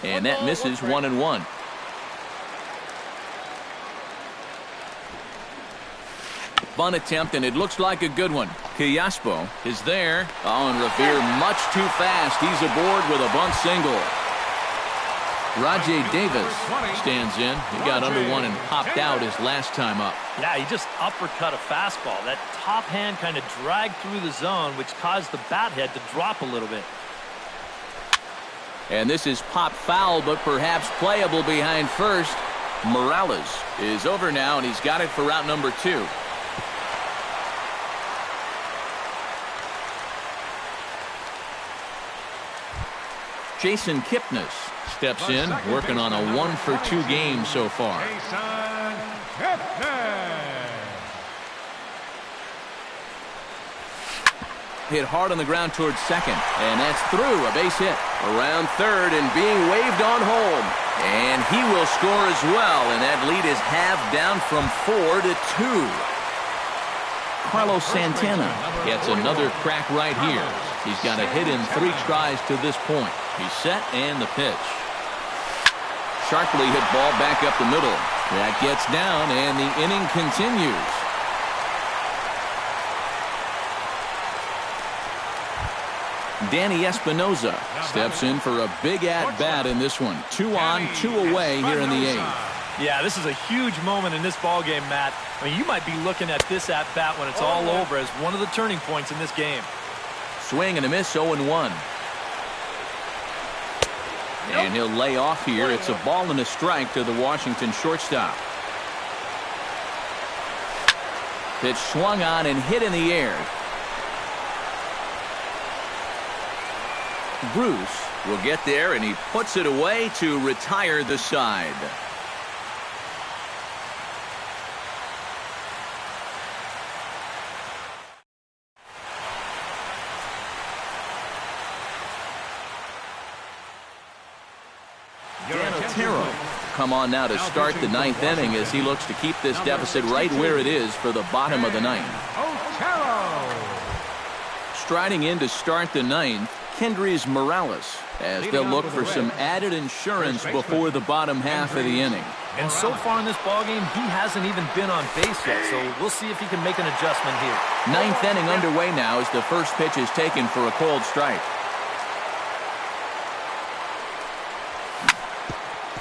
And that misses. 1-1. Bunt attempt, and it looks like a good one. Quillaspo is there. Oh, and Revere much too fast. He's aboard with a bunt single. Rajay Davis stands in. He got under one and popped out his last time up. Yeah, he just uppercut a fastball. That top hand kind of dragged through the zone, which caused the bat head to drop a little bit. And this is pop foul, but perhaps playable behind first. Morales is over now, and he's got it for route number 2. Jason Kipnis steps in, working on a 1 for 2 game so far. hit hard on the ground towards second. And that's through, a base hit. Around third and being waved on home. And he will score as well, and that lead is halved down from 4 to 2. Carlos Santana gets another crack right here. He's got a hit in 3 tries to this point. He's set and the pitch. Sharply hit ball back up the middle. That gets down and the inning continues. Danny Espinoza steps in for a big at-bat in this one. 2 on, 2 away here in the 8th. Yeah, this is a huge moment in this ball game, Matt. I mean, you might be looking at this at-bat when it's all over as one of the turning points in this game. Swing and a miss, 0-1. And he'll lay off here. It's a ball and a strike to the Washington shortstop. Pitch swung on and hit in the air. Bruce will get there, and he puts it away to retire the side. Come on now to start the 9th inning as he looks to keep this deficit right where it is for the bottom of the 9th. Striding in to start the 9th, Kendrys Morales, as they'll look for some added insurance before the bottom half of the inning. And so far in this ballgame, he hasn't even been on base yet, so we'll see if he can make an adjustment here. 9th inning underway now as the first pitch is taken for a cold strike.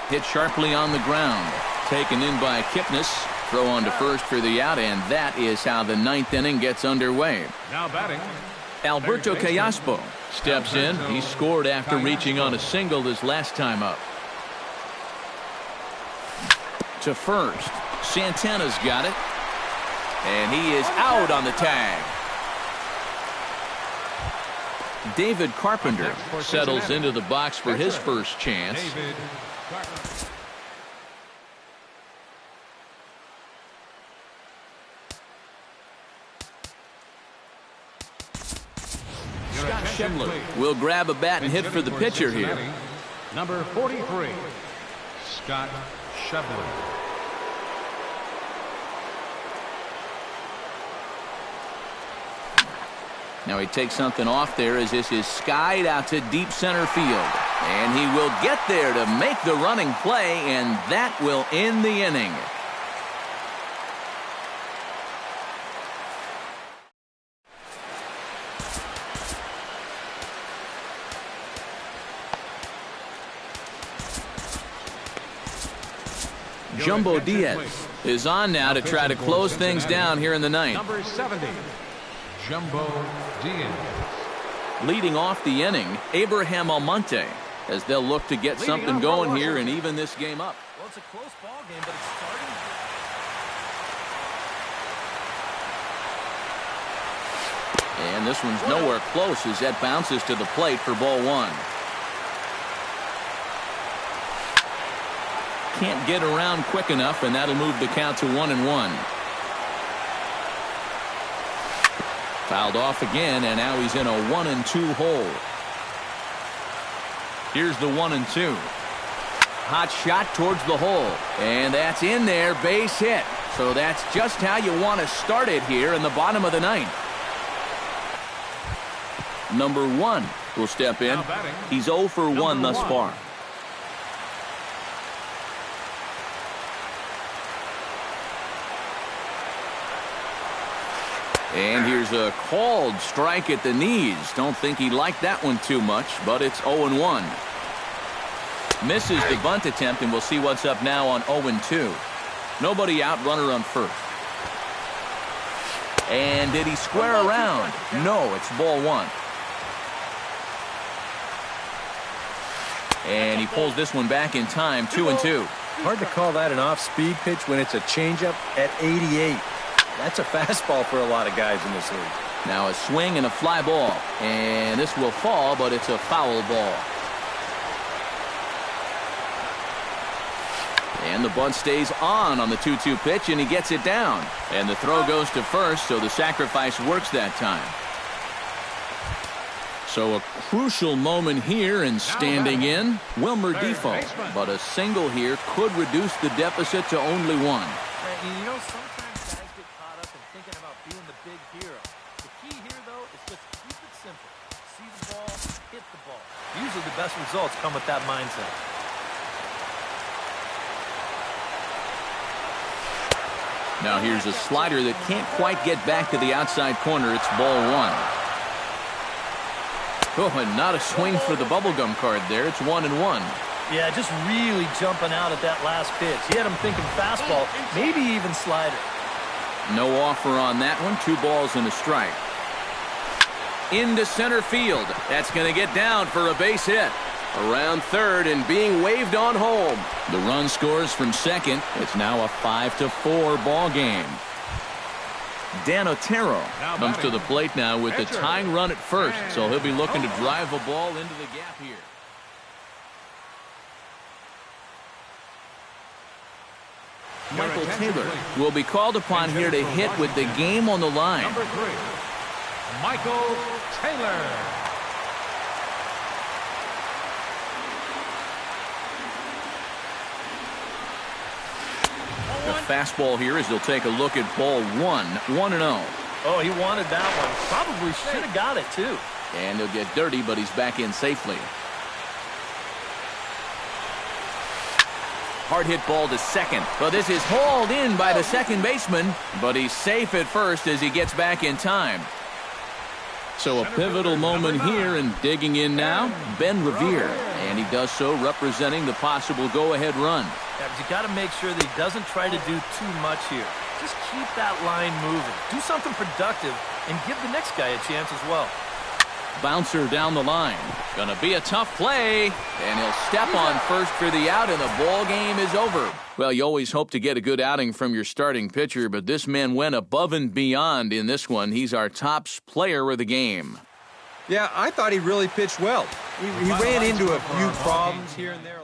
Hit sharply on the ground. Taken in by Kipnis. Throw on to first for the out, and that is how the 9th inning gets underway. Now batting, Alberto Callaspo steps in. He scored after reaching on a single his last time up. To first. Santana's got it. And he is out on the tag. David Carpenter settles into the box for his first chance. Scott Schebler will grab a bat and hit for the pitcher here. Number 43, Scott Schebler. Now he takes something off there as this is skied out to deep center field. And he will get there to make the running play, and that will end the inning. Jumbo Diaz is on now to try to close things down here in the 9th. Number 70, Jumbo Diaz. Leading off the inning, Abraham Almonte, as they'll look to get something going here and even this game up. Well, it's a close ball game, but it's starting. And this one's nowhere close as that bounces to the plate for ball 1. Can't get around quick enough, and that'll move the count to 1-1. Fouled off again, and now he's in a 1-2 hole. Here's the 1-2. Hot shot towards the hole, and that's in there, base hit. So that's just how you want to start it here in the bottom of the 9th. Number 1 will step in. He's 0 for 1 thus far. And here's a called strike at the knees. Don't think he liked that one too much, but it's 0-1. Misses the bunt attempt, and we'll see what's up now on 0-2. Nobody out, runner on first. And did he square around? No, it's ball 1. And he pulls this one back in time, 2-2. Hard to call that an off-speed pitch when it's a changeup at 88. That's a fastball for a lot of guys in this league. Now a swing and a fly ball. And this will fall, but it's a foul ball. And the bunt stays on the 2-2 pitch, and he gets it down. And the throw goes to first, so the sacrifice works that time. So a crucial moment here in standing in, Wilmer Defoe. But a single here could reduce the deficit to only one. You know, sometimes guys get caught up in thinking about being the big hero. The key here, though, is just keep it simple. See the ball, hit the ball. Usually the best results come with that mindset. Now here's a slider that can't quite get back to the outside corner. It's ball one. Oh, and not a swing for the bubblegum card there. It's 1-1. Yeah, just really jumping out at that last pitch. He had him thinking fastball, maybe even slider. No offer on that one. 2 balls and a strike. Into center field. That's going to get down for a base hit. Around third and being waved on home. The run scores from second. It's now a 5-4 ball game. Dan Otero comes to the plate now with the tying run at first, so he'll be looking to drive a ball into the gap here. Michael Taylor will be called upon here to hit with the game on the line. Number 3, Michael Taylor. The fastball here as he'll take a look at ball 1-0. Oh, he wanted that one. Probably should have got it, too. And he'll get dirty, but he's back in safely. Hard hit ball to second. Well, this is hauled in by the second baseman, but he's safe at first as he gets back in time. So a pivotal moment here, and digging in now, Ben Revere. And he does so representing the possible go-ahead run. Yeah, but you got to make sure that he doesn't try to do too much here. Just keep that line moving. Do something productive and give the next guy a chance as well. Bouncer down the line. Gonna be a tough play, and he'll step on first for the out, and the ball game is over. Well, you always hope to get a good outing from your starting pitcher, but this man went above and beyond in this one. He's our top player of the game. Yeah, I thought he really pitched well. He ran into a few problems here and there.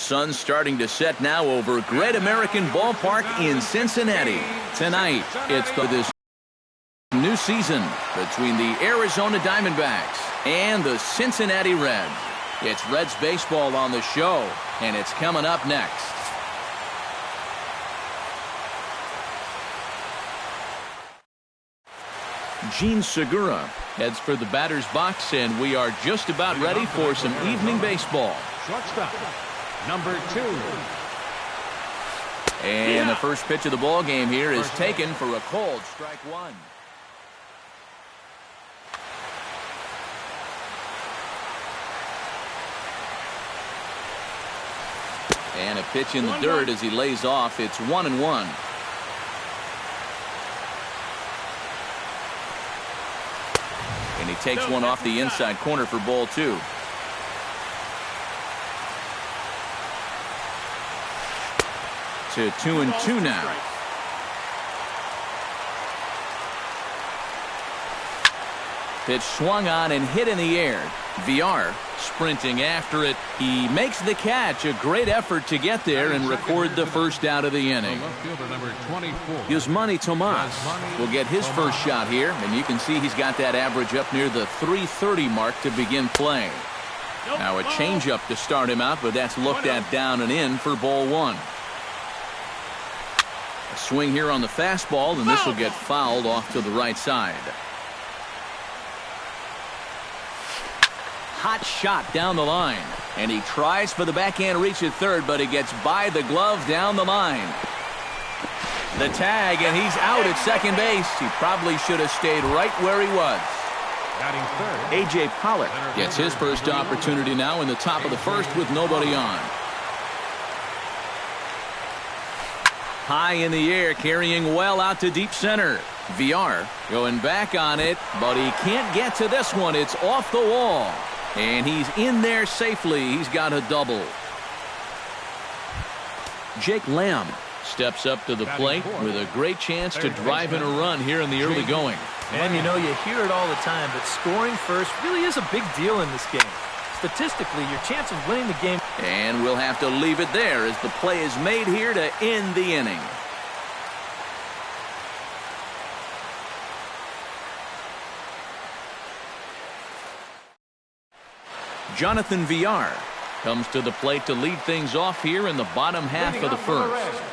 sun's starting to set now over Great American Ballpark in Cincinnati. Tonight, it's this new season between the Arizona Diamondbacks and the Cincinnati Reds. It's Reds baseball on the show, and it's coming up next. Gene Segura heads for the batter's box, and we are just about ready for some evening baseball. Shortstop, number 2. And the first pitch of the ball game here is taken for a cold strike one. And a pitch in the dirt as he lays off. It's 1-1. And he takes one off the inside corner for ball 2. To 2-2 now. Pitch swung on and hit in the air. VR sprinting after it. He makes the catch. A great effort to get there and record the first out of the inning. Yusmani Tomas will get his first shot here, and you can see he's got that average up near the .330 mark to begin play. Now a changeup to start him out, but that's looked at down and in for ball 1. A swing here on the fastball, and this will get fouled off to the right side. Hot shot down the line, and he tries for the backhand reach at third, but he gets by the glove down the line. The tag, and he's out at second base. He probably should have stayed right where he was. A.J. Pollock gets his first opportunity now in the top of the first with nobody on. High in the air, carrying well out to deep center. VR going back on it, but he can't get to this one. It's off the wall. And he's in there safely. He's got a double. Jake Lamb steps up to the plate with a great chance to drive in a run here in the early going. And you know, you hear it all the time, but scoring first really is a big deal in this game. Statistically, your chance of winning the game. And we'll have to leave it there as the play is made here to end the inning. Jonathan VR comes to the plate to lead things off here in the bottom half of the first.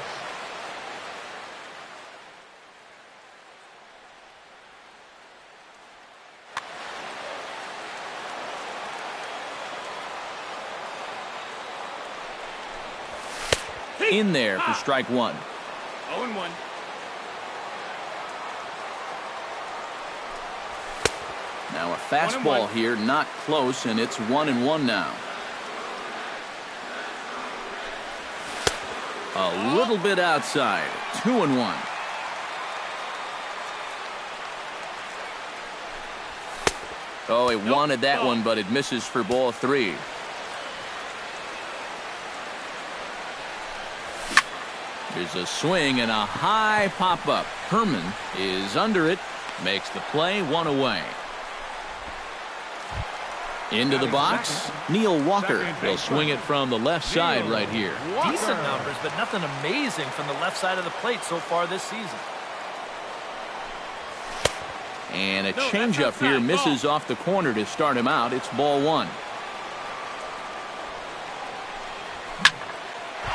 In there for strike one. 0-1. Now a fastball here, not close, and it's 1-1 now. A little bit outside. 2-1. Oh, he wanted that one, but it misses for ball 3. There's a swing and a high pop-up. Herman is under it, makes the play, one away. Into the box, Neil Walker will swing it from the left side right here. Decent numbers, but nothing amazing from the left side of the plate so far this season. And a changeup here misses off the corner to start him out. It's ball 1.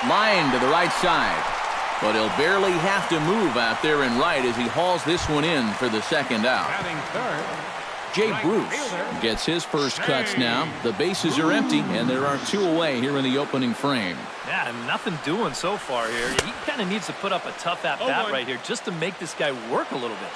Line to the right side, but he'll barely have to move out there and right as he hauls this one in for the second out. Jay Bruce gets his first cuts now. The bases are empty, and there are 2 away here in the opening frame. Yeah, nothing doing so far here. He kind of needs to put up a tough at-bat right here just to make this guy work a little bit.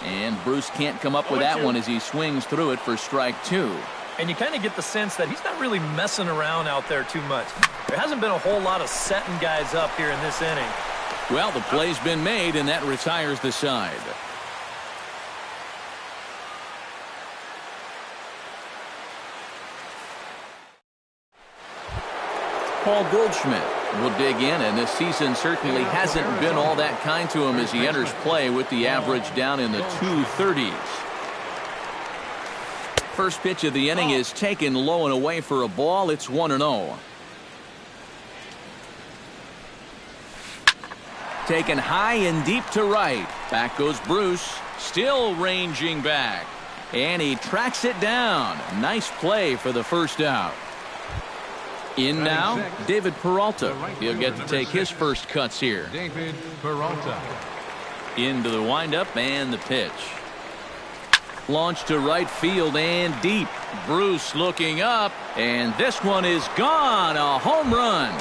And Bruce can't come up with that one as he swings through it for strike 2. And you kind of get the sense that he's not really messing around out there too much. There hasn't been a whole lot of setting guys up here in this inning. Well, the play's been made, and that retires the side. Paul Goldschmidt will dig in, and this season certainly hasn't been all that kind to him as he enters play with the average down in the 230s. First pitch of the inning is taken low and away for a ball. It's 1-0. Taken high and deep to right. Back goes Bruce. Still ranging back. And he tracks it down. Nice play for the first out. In now, David Peralta. He'll get to take his first cuts here. David Peralta. Into the windup and the pitch. Launched to right field and deep. Bruce looking up, and this one is gone. A home run.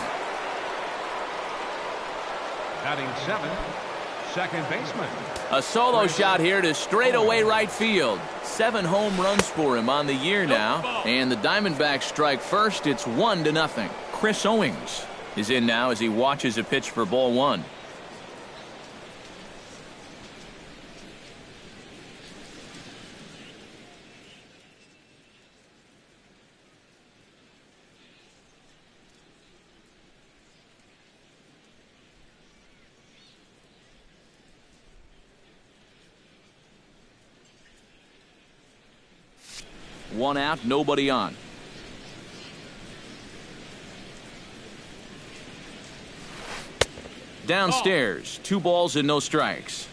Batting 7, second baseman. A solo shot here to straightaway right field. 7 home runs for him on the year now. And the Diamondbacks strike first. It's 1-0. Chris Owings is in now as he watches a pitch for ball 1. One out, nobody on. Downstairs, 2 balls and no strikes.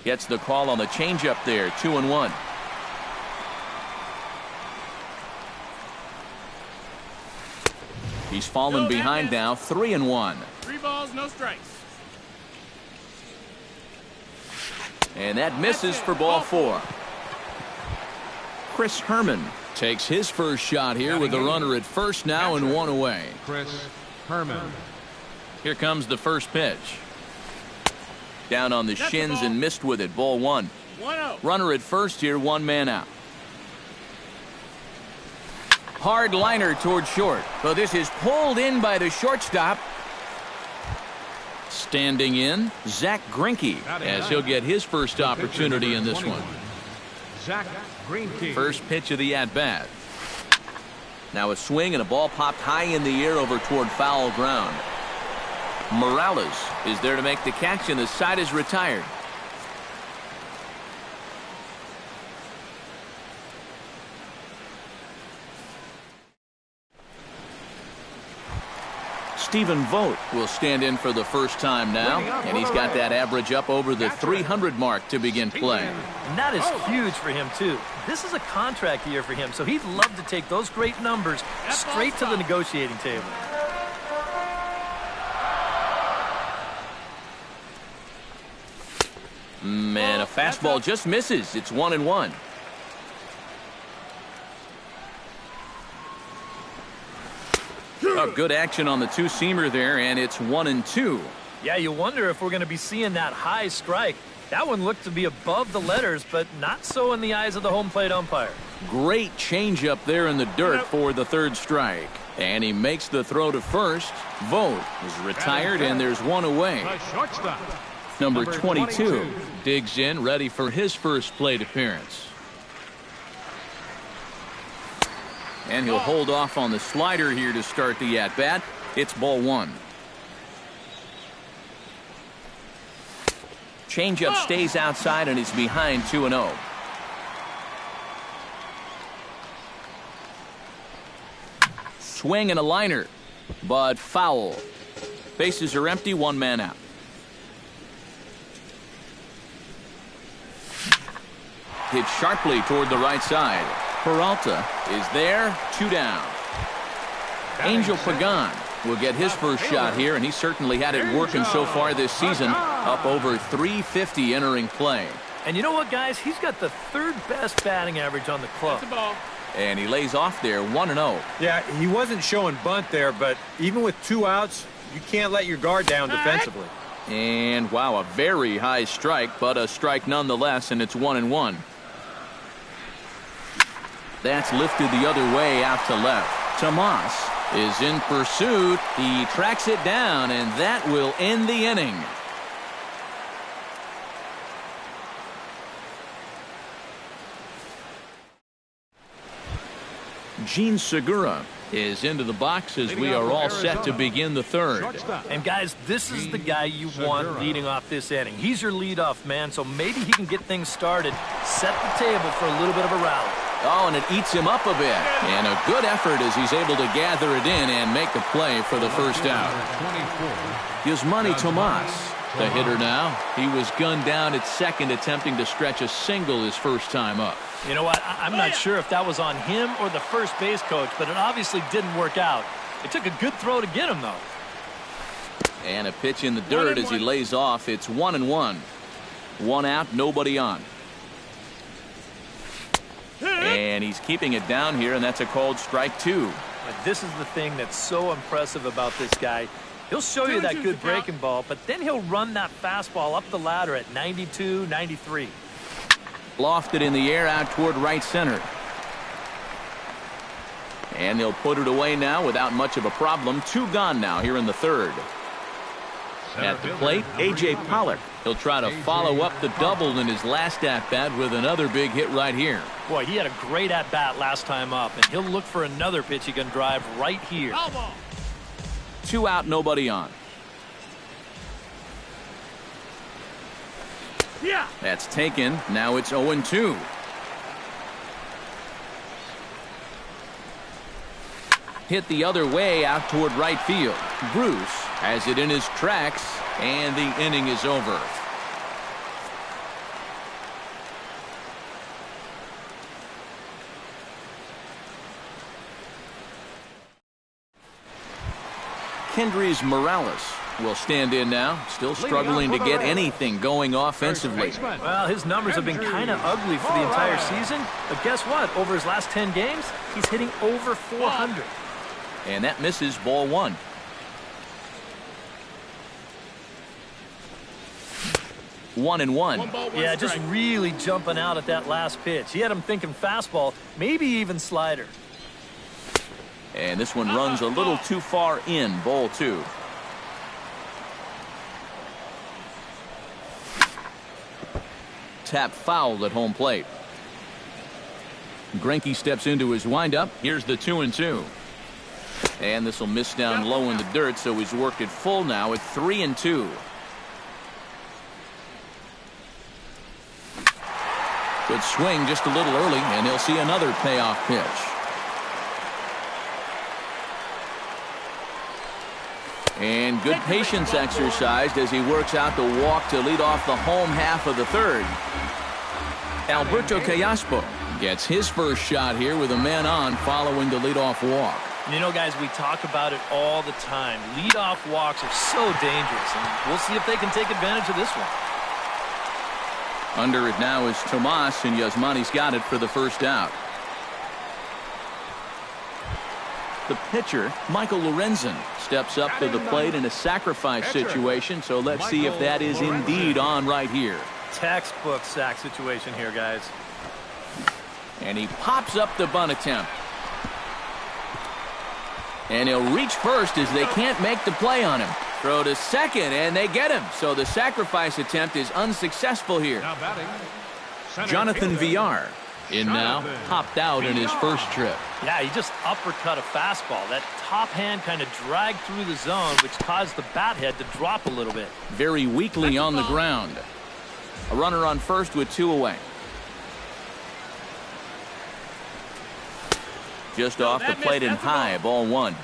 Gets the call on the changeup there, 2-1. He's fallen behind now, 3-1. 3 balls, no strikes. And that misses for ball 4. Chris Herman takes his first shot here with the runner at first now and 1 away. Chris Herman. Here comes the first pitch. Down on the shins and missed with it. Ball 1. 1-0. Runner at first here, 1 man out. Hard liner toward short. But this is pulled in by the shortstop. Standing in, Zach Greinke, as he'll get his first opportunity in this one. Zach Greinke. First pitch of the at-bat. Now a swing and a ball popped high in the air over toward foul ground. Morales is there to make the catch, and the side is retired. Stephen Vogt will stand in for the first time now, and he's got that average up over the 300 mark to begin play. And that is huge for him, too. This is a contract year for him, so he'd love to take those great numbers straight to the negotiating table. Man, a fastball just misses. It's 1-1. Good action on the two-seamer there, and it's 1-2. Yeah, you wonder if we're going to be seeing that high strike. That one looked to be above the letters, but not so in the eyes of the home plate umpire. Great change up there in the dirt for the third strike. And he makes the throw to first. Vogt is retired, and there's 1 away. The shortstop. Number 22 digs in, ready for his first plate appearance. And he'll hold off on the slider here to start the at-bat. It's ball 1. Changeup stays outside, and he's behind 2-0. Swing and a liner, but foul. Bases are empty, 1 man out. Hit sharply toward the right side. Peralta is there, 2 down. Angel Pagan will get his first shot here, and he certainly had it working so far this season. Up over 350 entering play. And you know what, guys? He's got the 3rd best batting average on the club. That's a ball. And he lays off there, 1-0. Yeah, he wasn't showing bunt there, but even with 2 outs, you can't let your guard down defensively. And wow, a very high strike, but a strike nonetheless, and it's 1-1. That's lifted the other way out to left. Tomas is in pursuit. He tracks it down, and that will end the inning. Gene Segura is into the box as we are all set to begin the third. And guys, this is the guy you want leading off this inning. He's your leadoff man, so maybe he can get things started, set the table for a little bit of a rally. Oh, and it eats him up a bit. And a good effort as he's able to gather it in and make the play for the first out. Yasmani Tomas, the hitter now. He was gunned down at second, attempting to stretch a single his first time up. You know what? I'm not sure if that was on him or the first base coach, but it obviously didn't work out. It took a good throw to get him, though. And a pitch in the dirt as he lays off. It's 1-1. One out, nobody on. And he's keeping it down here, and that's a called strike 2. But this is the thing that's so impressive about this guy. He'll show you that good breaking ball, but then he'll run that fastball up the ladder at 92, 93. Lofted in the air out toward right center. And they'll put it away now without much of a problem. 2 gone now here in the third. At the plate, A.J. Pollock. He'll try to follow up the double in his last at-bat with another big hit right here. Boy, he had a great at-bat last time up, and he'll look for another pitch he can drive right here. 2 out, nobody on. Yeah. That's taken. Now it's 0-2. Hit the other way out toward right field. Bruce has it in his tracks, and the inning is over. Kendrys Morales will stand in now, still struggling to get anything going offensively. Well, his numbers have been kind of ugly for the entire season, but guess what? Over his last 10 games, he's hitting over 400. And that misses, ball 1. One and one. Yeah, just really jumping out at that last pitch. He had him thinking fastball, maybe even slider. And this one runs a little too far in, ball 2. Tap fouled at home plate. Greinke steps into his windup. Here's the 2-2. And this will miss down low in the dirt, so he's worked it full now at 3-2. Good swing just a little early, and he'll see another payoff pitch. And good patience exercised as he works out the walk to lead off the home half of the third. Alberto Callaspo gets his first shot here with a man on following the leadoff walk. You know, guys, we talk about it all the time. Leadoff walks are so dangerous, and we'll see if they can take advantage of this one. Under it now is Tomas, and Yasmani's got it for the first out. The pitcher, Michael Lorenzen, steps up to the plate in a sacrifice situation, so let's see if that is indeed on right here. Textbook sack situation here, guys. And he pops up the bunt attempt. And he'll reach first as they can't make the play on him. Throw to second, and they get him. So the sacrifice attempt is unsuccessful here. Now batting, Jonathan Villar in now, popped out in his first trip. Yeah, he just uppercut a fastball. That top hand kind of dragged through the zone, which caused the bat head to drop a little bit. Very weakly on the ground. A runner on first with 2 away. Just off the plate and high, ball 1.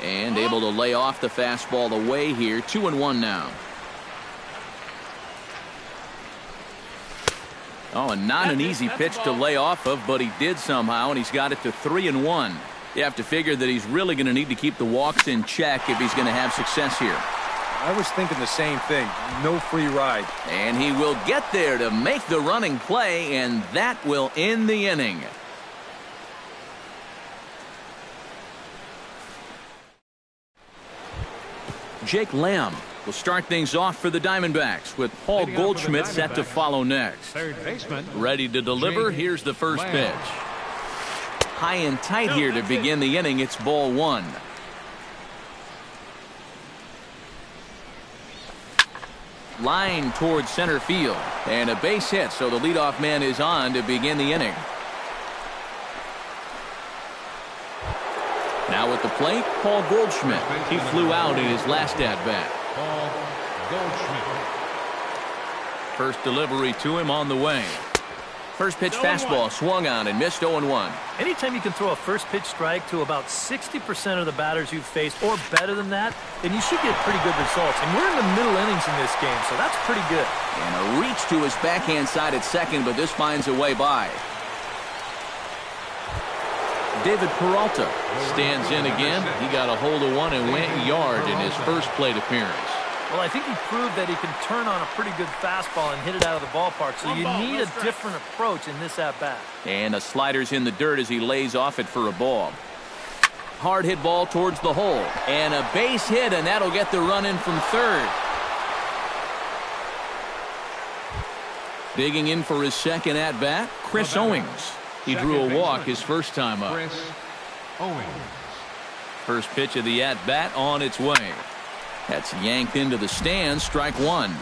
And able to lay off the fastball away here. 2-1 now. Oh, and not an easy pitch to lay off of, but he did somehow, and he's got it to 3-1. You have to figure that he's really going to need to keep the walks in check if he's going to have success here. I was thinking the same thing. No free ride. And he will get there to make the running play, and that will end the inning. Jake Lamb will start things off for the Diamondbacks with Paul Goldschmidt set to follow next. Third baseman. Ready to deliver. Here's the first pitch. High and tight here to begin the inning. It's ball 1. line towards center field. And a base hit, so the leadoff man is on to begin the inning. Now at the plate, Paul Goldschmidt. He flew out in his last at-bat. Paul Goldschmidt. First delivery to him on the way. First pitch fastball swung on and missed 0-1. Anytime you can throw a first pitch strike to about 60% of the batters you've faced or better than that, then you should get pretty good results. And we're in the middle innings in this game, so that's pretty good. And a reach to his backhand side at second, but this finds a way by. David Peralta stands in again. He got a hold of one and went yard in his first plate appearance. Well, I think he proved that he can turn on a pretty good fastball and hit it out of the ballpark, so you need a different approach in this at-bat. And a slider's in the dirt as he lays off it for a ball. Hard hit ball towards the hole. And a base hit, and that'll get the run in from third. Digging in for his second at-bat, Chris Owings. He drew a walk his first time up. Chris Owings. First pitch of the at-bat on its way. That's yanked into the stands, strike one.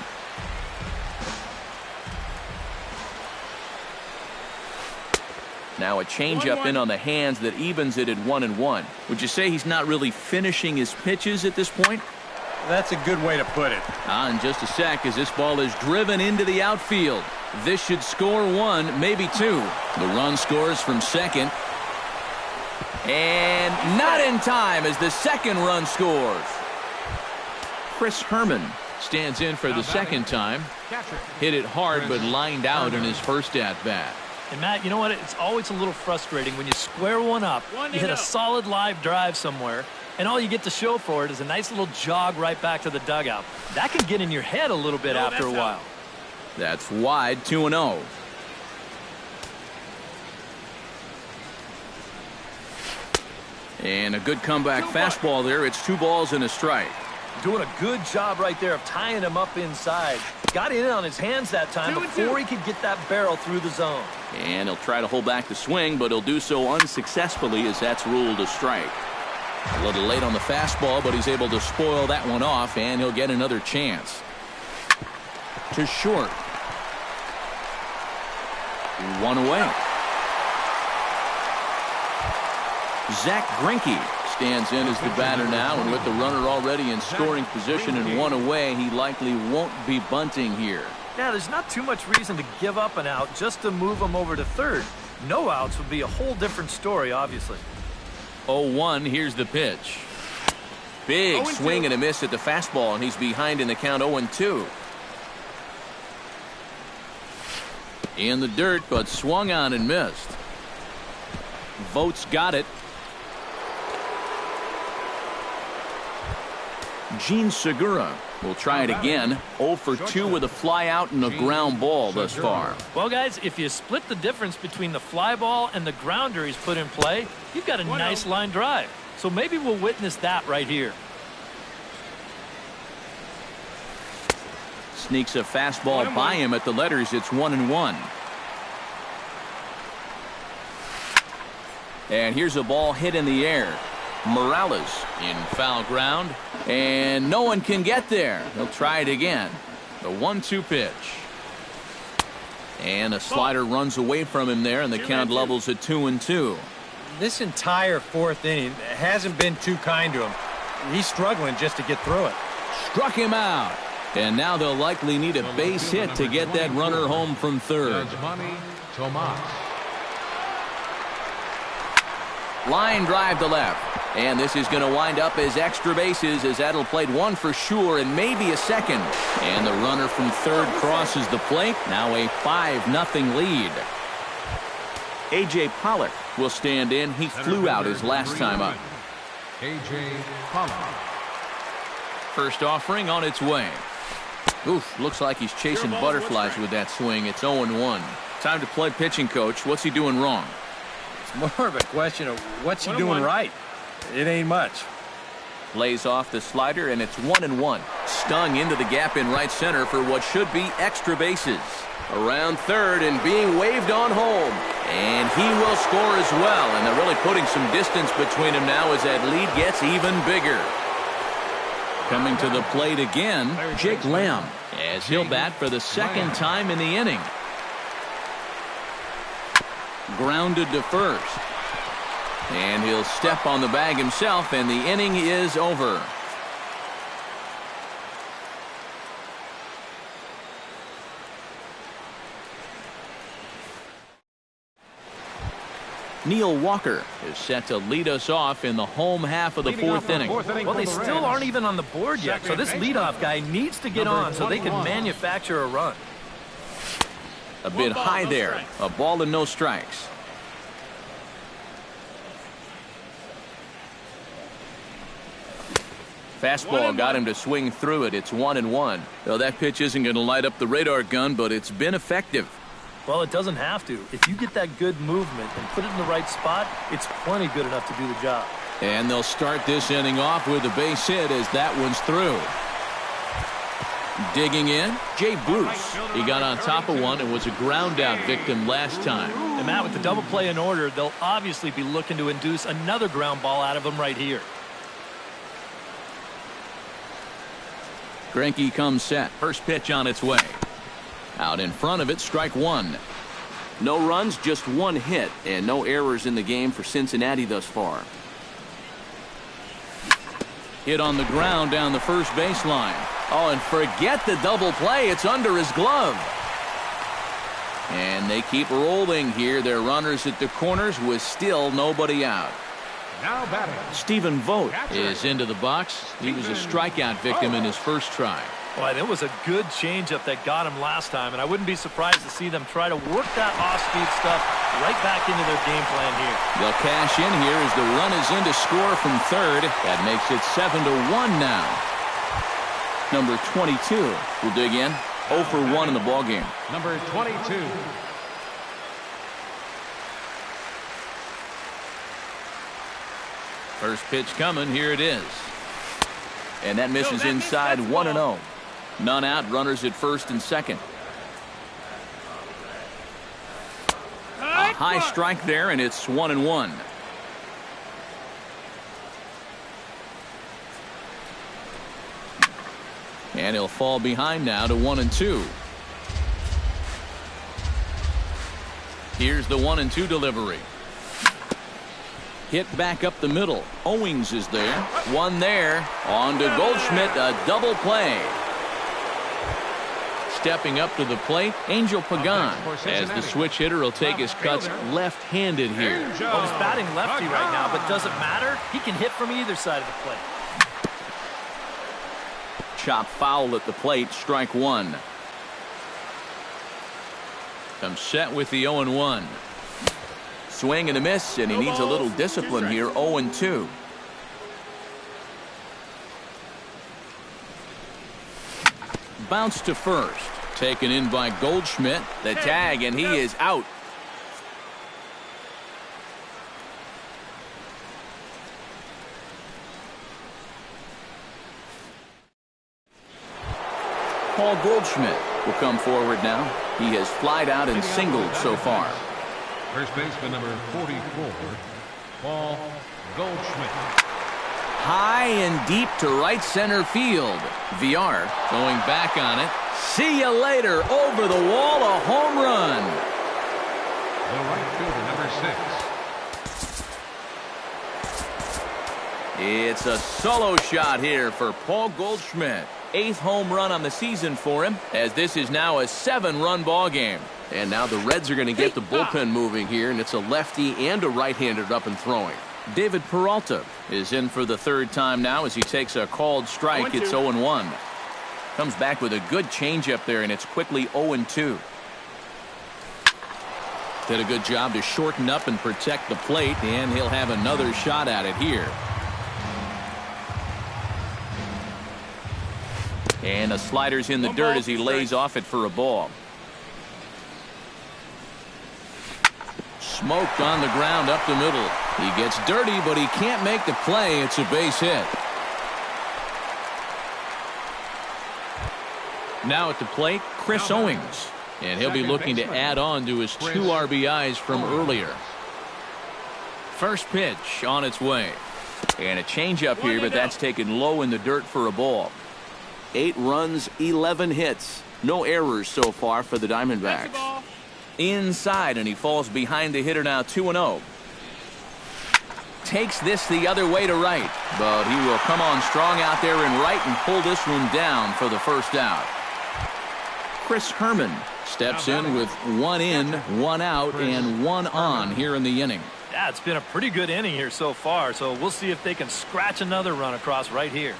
Now a changeup in on the hands that evens it at 1-1. Would you say he's not really finishing his pitches at this point? That's a good way to put it. In just a sec as this ball is driven into the outfield. This should score one, maybe two. The run scores from second. And not in time as the second run scores. Chris Herman stands in for the second time. Hit it hard but lined out in his first at-bat. And Matt, you know what? It's always a little frustrating when you square one up, you hit a solid live drive somewhere, and all you get to show for it is a nice little jog right back to the dugout. That can get in your head a little bit after a while. That's wide, 2-0. And a good comeback fastball there. It's 2 balls and a strike. Doing a good job right there of tying him up inside. Got in on his hands that time before he could get that barrel through the zone. And he'll try to hold back the swing, but he'll do so unsuccessfully as that's ruled a strike. A little late on the fastball, but he's able to spoil that one off, and he'll get another chance. To short. 1 away. Zach Greinke stands in as the batter now, and with the runner already in scoring position and 1 away, he likely won't be bunting here. Yeah, there's not too much reason to give up an out just to move him over to third. No outs would be a whole different story, obviously. 0-1, here's the pitch. Big swing and a miss at the fastball, and he's behind in the count 0-2. In the dirt, but swung on and missed. Votes got it. Gene Segura will try it again. 0 for 2 with a fly out and a ground ball thus far. Well, guys, if you split the difference between the fly ball and the grounder he's put in play, you've got a nice line drive. So maybe we'll witness that right here. Sneaks a fastball by him at the letters. It's 1-1. And here's a ball hit in the air. Morales in foul ground, and no one can get there. He'll try it again. The 1-2 pitch. And a slider runs away from him there, and the count levels at 2-2. This entire 4th inning hasn't been too kind to him. He's struggling just to get through it. Struck him out. And now they'll likely need a base hit to get that runner home from third. Line drive to left. And this is going to wind up as extra bases as that'll play 1 for sure and maybe a second. And the runner from third crosses the plate. Now a 5-0 lead. A.J. Pollock will stand in. He flew out his last time up. A.J. Pollock. First offering on its way. Oof, looks like he's chasing butterflies with that swing. It's 0-1. Time to play pitching coach. What's he doing wrong? It's more of a question of what's he doing right. It ain't much. Lays off the slider, and it's 1-1. Stung into the gap in right center for what should be extra bases. Around third and being waved on home. And he will score as well. And they're really putting some distance between them now as that lead gets even bigger. Coming to the plate again, Jake Lamb, as he'll bat for the second time in the inning. Grounded to first. And he'll step on the bag himself, and the inning is over. Neil Walker is set to lead us off in the home half of the fourth inning. Well, they still aren't even on the board yet, so this leadoff guy needs to get on so they can manufacture a run. A bit high there. A ball and no strikes. Fastball got him to swing through it. It's 1-1. Well, that pitch isn't going to light up the radar gun, but it's been effective. Well, it doesn't have to. If you get that good movement and put it in the right spot, it's plenty good enough to do the job. And they'll start this inning off with a base hit as that one's through. Digging in, Jay Bruce. He got on top of one and was a ground-out victim last time. And Matt, with the double play in order, they'll obviously be looking to induce another ground ball out of him right here. Greinke comes set. First pitch on its way. Out in front of it, strike one. No runs, just one hit, and no errors in the game for Cincinnati thus far. Hit on the ground down the first baseline. Oh, and forget the double play. It's under his glove. And they keep rolling here. Their runners at the corners with still nobody out. Now batting, Stephen Vogt is into the box. He was a strikeout victim in his first try. Boy, that was a good changeup that got him last time, and I wouldn't be surprised to see them try to work that off-speed stuff right back into their game plan here. They'll cash in here as the run is in to score from third. That makes it 7-1 now. Number 22 will dig in. 0 for 1 in the ballgame. number 22. First pitch coming. Here it is. And that misses inside 1-0. None out. Runners at first and second. A high strike there, and it's 1-1. And he'll fall behind now to 1-2. Here's the 1-2 delivery. Hit back up the middle. Owings is there. One there. On to Goldschmidt. A double play. Stepping up to the plate, Angel Pagan, as the switch hitter will take his cuts left-handed here. Well, he's batting lefty right now, but doesn't matter. He can hit from either side of the plate. Chop foul at the plate. Strike one. Comes set with the 0-1. Swing and a miss, and he needs a little discipline here. 0-2. Bounce to first. Taken in by Goldschmidt. The tag, and he is out. Paul Goldschmidt will come forward now. He has flied out and singled so far. First baseman number 44, Paul Goldschmidt. High and deep to right center field. VR going back on it. See you later. Over the wall, a home run. The right fielder, number 6. It's a solo shot here for Paul Goldschmidt. 8th home run on the season for him, as this is now a 7-run ball game. And now the Reds are going to get the bullpen moving here, and it's a lefty and a right-hander up and throwing. David Peralta is in for the third time now as he takes a called strike. It's 0-1. Comes back with a good changeup there, and it's quickly 0-2. Did a good job to shorten up and protect the plate, and he'll have another shot at it here. And the slider's in the dirt as he lays off it for a ball. Smoked on the ground up the middle. He gets dirty, but he can't make the play. It's a base hit. Now at the plate, Chris Owings. And he'll be looking to add on to his 2 RBIs from earlier. First pitch on its way. And a changeup here, but that's taken low in the dirt for a ball. 8 runs, 11 hits. No errors so far for the Diamondbacks. Inside, and he falls behind the hitter now 2-0. Takes this the other way to right, but he will come on strong out there in right and pull this one down for the first out. Chris Herman steps in with 1 in, 1 out, and 1 on here in the inning. Yeah, it's been a pretty good inning here so far, so we'll see if they can scratch another run across right here.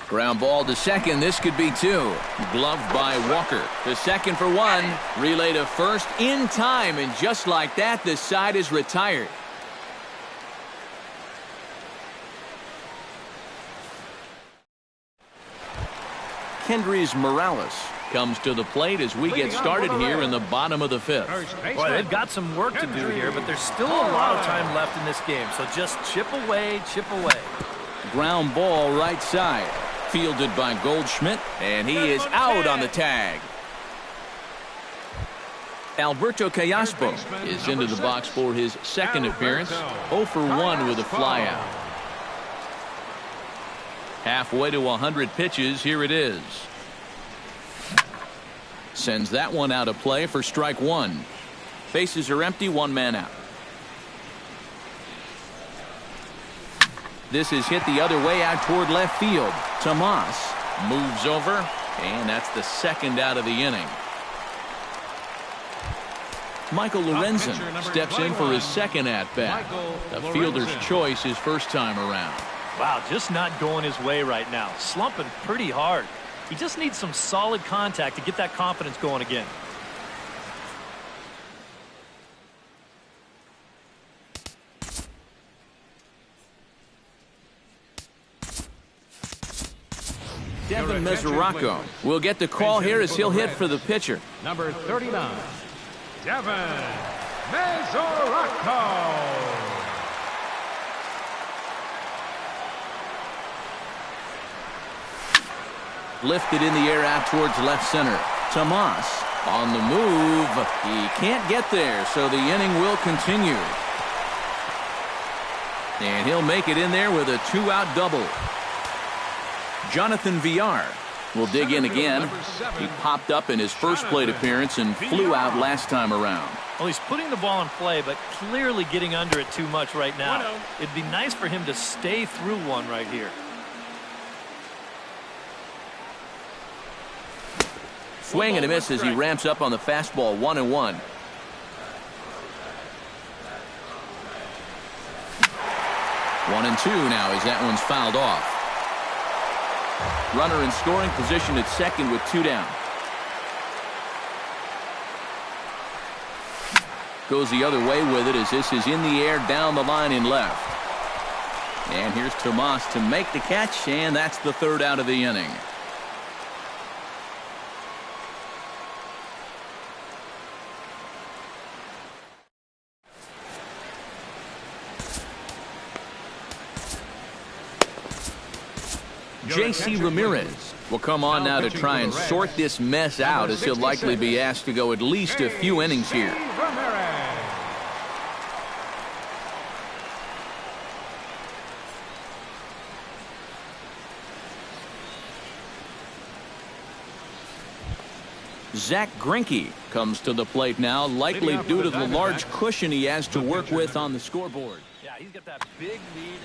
Ground ball to second. This could be 2. Gloved by Walker. To second for 1. Relay to first in time, and just like that, the side is retired. Kendrys Morales comes to the plate as we get started here in the bottom of the 5th. Boy, they've got some work to do here, but there's still a lot of time left in this game, so just chip away, chip away. Ground ball right side. Fielded by Goldschmidt, and he is out on the tag. Alberto Callaspo is into the box for his second appearance. 0 for 1 with a flyout. Halfway to 100 pitches, here it is. Sends that one out of play for strike 1. Bases are empty, 1 man out. This is hit the other way out toward left field. Tomas moves over, and that's the second out of the inning. Michael Lorenzen steps in for his second at-bat. A fielder's choice his first time around. Wow, just not going his way right now. Slumping pretty hard. He just needs some solid contact to get that confidence going again. Devin Mesoraco will get the call here as he'll hit for the pitcher. Number 39, Devin Mesoraco. Lifted in the air out towards left center. Tomas on the move. He can't get there, so the inning will continue. And he'll make it in there with a 2-out double. Jonathan Villar will dig in again. He popped up in his first plate appearance and flew out last time around. Well, he's putting the ball in play, but clearly getting under it too much right now. It'd be nice for him to stay through one right here. Swing and a miss as he ramps up on the fastball. 1-1. One and 2 now as that one's fouled off. Runner in scoring position at second with 2 down. Goes the other way with it as this is in the air down the line in left. And here's Tomas to make the catch, and that's the 3rd out of the inning. J.C. Ramirez will come on now to try and sort this mess out as he'll likely be asked to go at least a few innings here. Zach Greinke comes to the plate now, likely due to the large cushion he has to work with on the scoreboard. Yeah, he's got that big lead.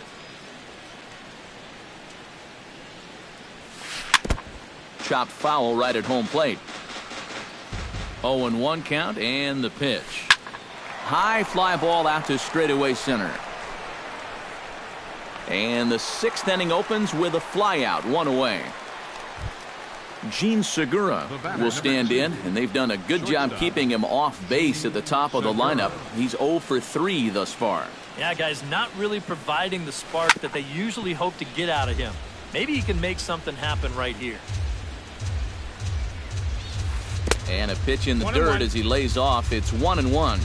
Chopped foul right at home plate. 0-1 count and the pitch. High fly ball out to straightaway center. And the 6th inning opens with a fly out, 1 away. Gene Segura will stand in, and they've done a good job keeping him off base at the top of the lineup. He's 0 for 3 thus far. Yeah, guys, not really providing the spark that they usually hope to get out of him. Maybe he can make something happen right here. And a pitch in the dirt as he lays off. It's 1-1.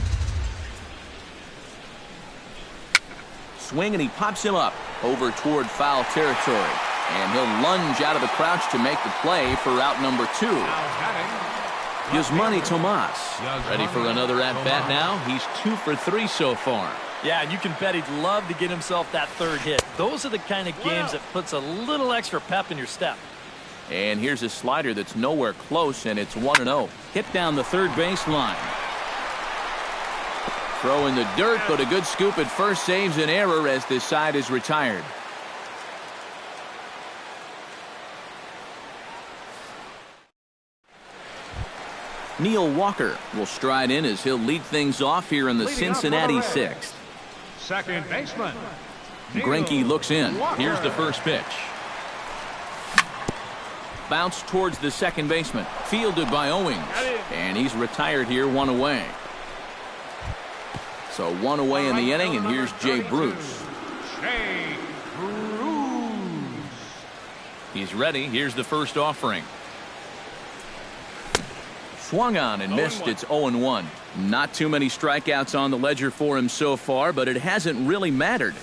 Swing, and he pops him up over toward foul territory. And he'll lunge out of the crouch to make the play for out number 2. Yasmani Tomas ready for another at-bat now. He's 2 for 3 so far. Yeah, and you can bet he'd love to get himself that third hit. Those are the kind of games that puts a little extra pep in your step. And here's a slider that's nowhere close, and it's 1-0. Hit down the third baseline. Throw in the dirt, but a good scoop at first saves an error as this side is retired. Neil Walker will stride in as he'll lead things off here in the Cincinnati sixth. Second baseman. Greinke looks in. Here's the first pitch. Bounce towards the second baseman. Fielded by Owings. And he's retired here, one away. So one away in the inning, and here's Jay Bruce. He's ready. Here's the first offering. Swung on and missed. It's 0-1. Not too many strikeouts on the ledger for him so far, but it hasn't really mattered.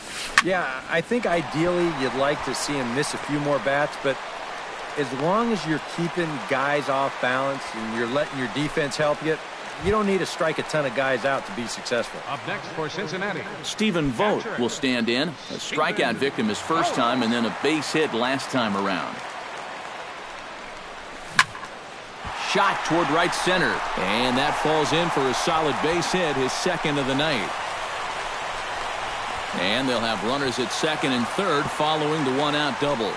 Yeah, I think ideally you'd like to see him miss a few more bats, but as long as you're keeping guys off balance and you're letting your defense help you, you don't need to strike a ton of guys out to be successful. Up next for Cincinnati, Stephen Vogt will stand in. A strikeout victim his first time and then a base hit last time around. Shot toward right center, and that falls in for a solid base hit, his second of the night. And they'll have runners at second and third following the one-out double.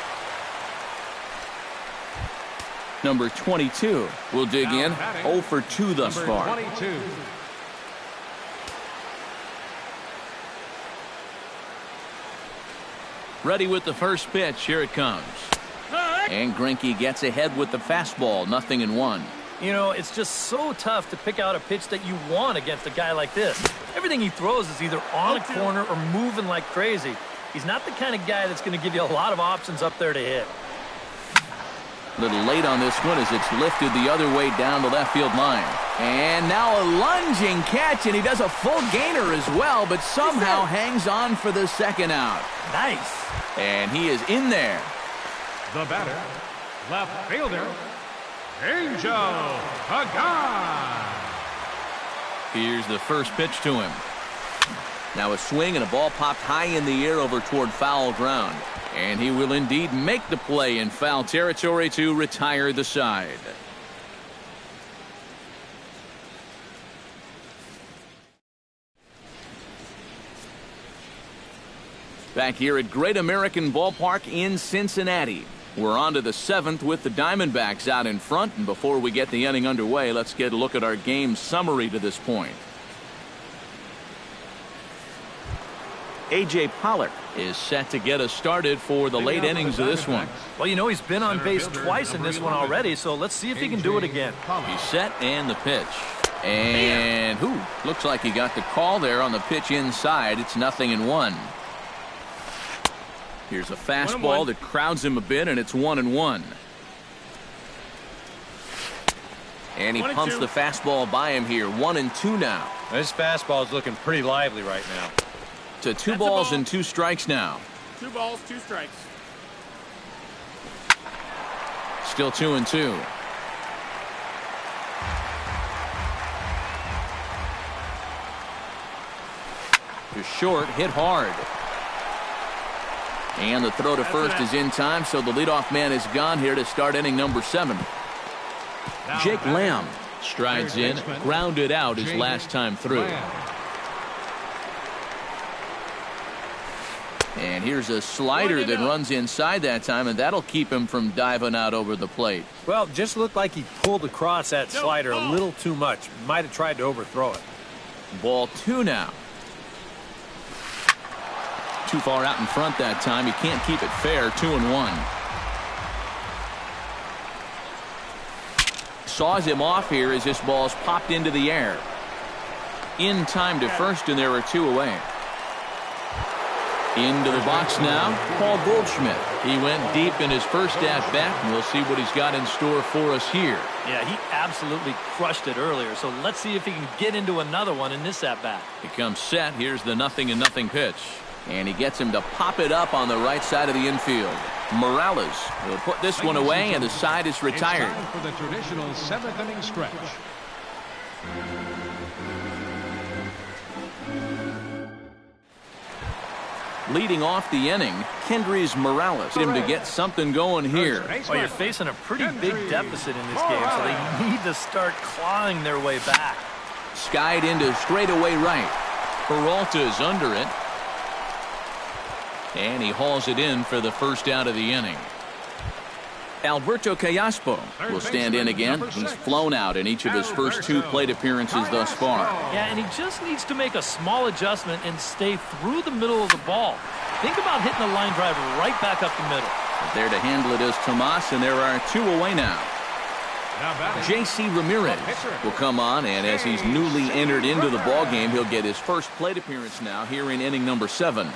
Number 22 will dig in. 0 for 2 thus far. 22. Ready with the first pitch. Here it comes. And Greinke gets ahead with the fastball. 0-1. You know, it's just so tough to pick out a pitch that you want against a guy like this. Everything he throws is either on a corner or moving like crazy. He's not the kind of guy that's going to give you a lot of options up there to hit. A little late on this one as it's lifted the other way down the left field line. And now a lunging catch, and he does a full gainer as well, but somehow hangs on for the second out. Nice. And he is in there. The batter, left fielder, Angel Pagan. Here's the first pitch to him. Now a swing and a ball popped high in the air over toward foul ground. And he will indeed make the play in foul territory to retire the side. Back here at Great American Ballpark in Cincinnati. We're on to the seventh with the Diamondbacks out in front. And before we get the inning underway, let's get a look at our game summary to this point. A.J. Pollock is set to get us started for the late innings of this one. Well, you know, he's been on base twice in this one already, so let's see if he can do it again. He's set and the pitch. And looks like he got the call there on the pitch inside. It's 0-1. Here's a fastball that crowds him a bit, and it's 1-1. And he pumps the fastball by him here. 1-2 now. This fastball is looking pretty lively right now. To 2 balls and 2 strikes now. 2 balls, 2 strikes. Still 2-2. To short, hit hard. And the throw to first is in time, so the leadoff man is gone here to start inning number 7. Jake Lamb strides in, grounded out his last time through. And here's a slider that runs inside that time, and that'll keep him from diving out over the plate. Well, just looked like he pulled across that slider a little too much. Might have tried to overthrow it. Ball 2 now. Too far out in front that time. He can't keep it fair. 2-1. Saws him off here as this ball's popped into the air. In time to first, and there are 2 away. Into the box now, Paul Goldschmidt. He went deep in his first at-bat, and we'll see what he's got in store for us here. Yeah, he absolutely crushed it earlier, so let's see if he can get into another one in this at-bat. He comes set. Here's the 0-0 pitch. And he gets him to pop it up on the right side of the infield. Morales will put this one away, and the side is retired. It's time for the traditional 7th inning stretch. Leading off the inning, Kendrys Morales. Him to get something going here. Well, you're facing a pretty big deficit in this game, so they need to start clawing their way back. Skied into straightaway right. Peralta's under it. And he hauls it in for the first out of the inning. Alberto Callaspo will stand in again. He's flown out in each of his first 2 plate appearances thus far. Yeah, and he just needs to make a small adjustment and stay through the middle of the ball. Think about hitting a line drive right back up the middle. There to handle it is Tomas, and there are 2 away now. J.C. Ramirez will come on, and as he's newly entered into the ballgame, he'll get his first plate appearance now here in inning number 7.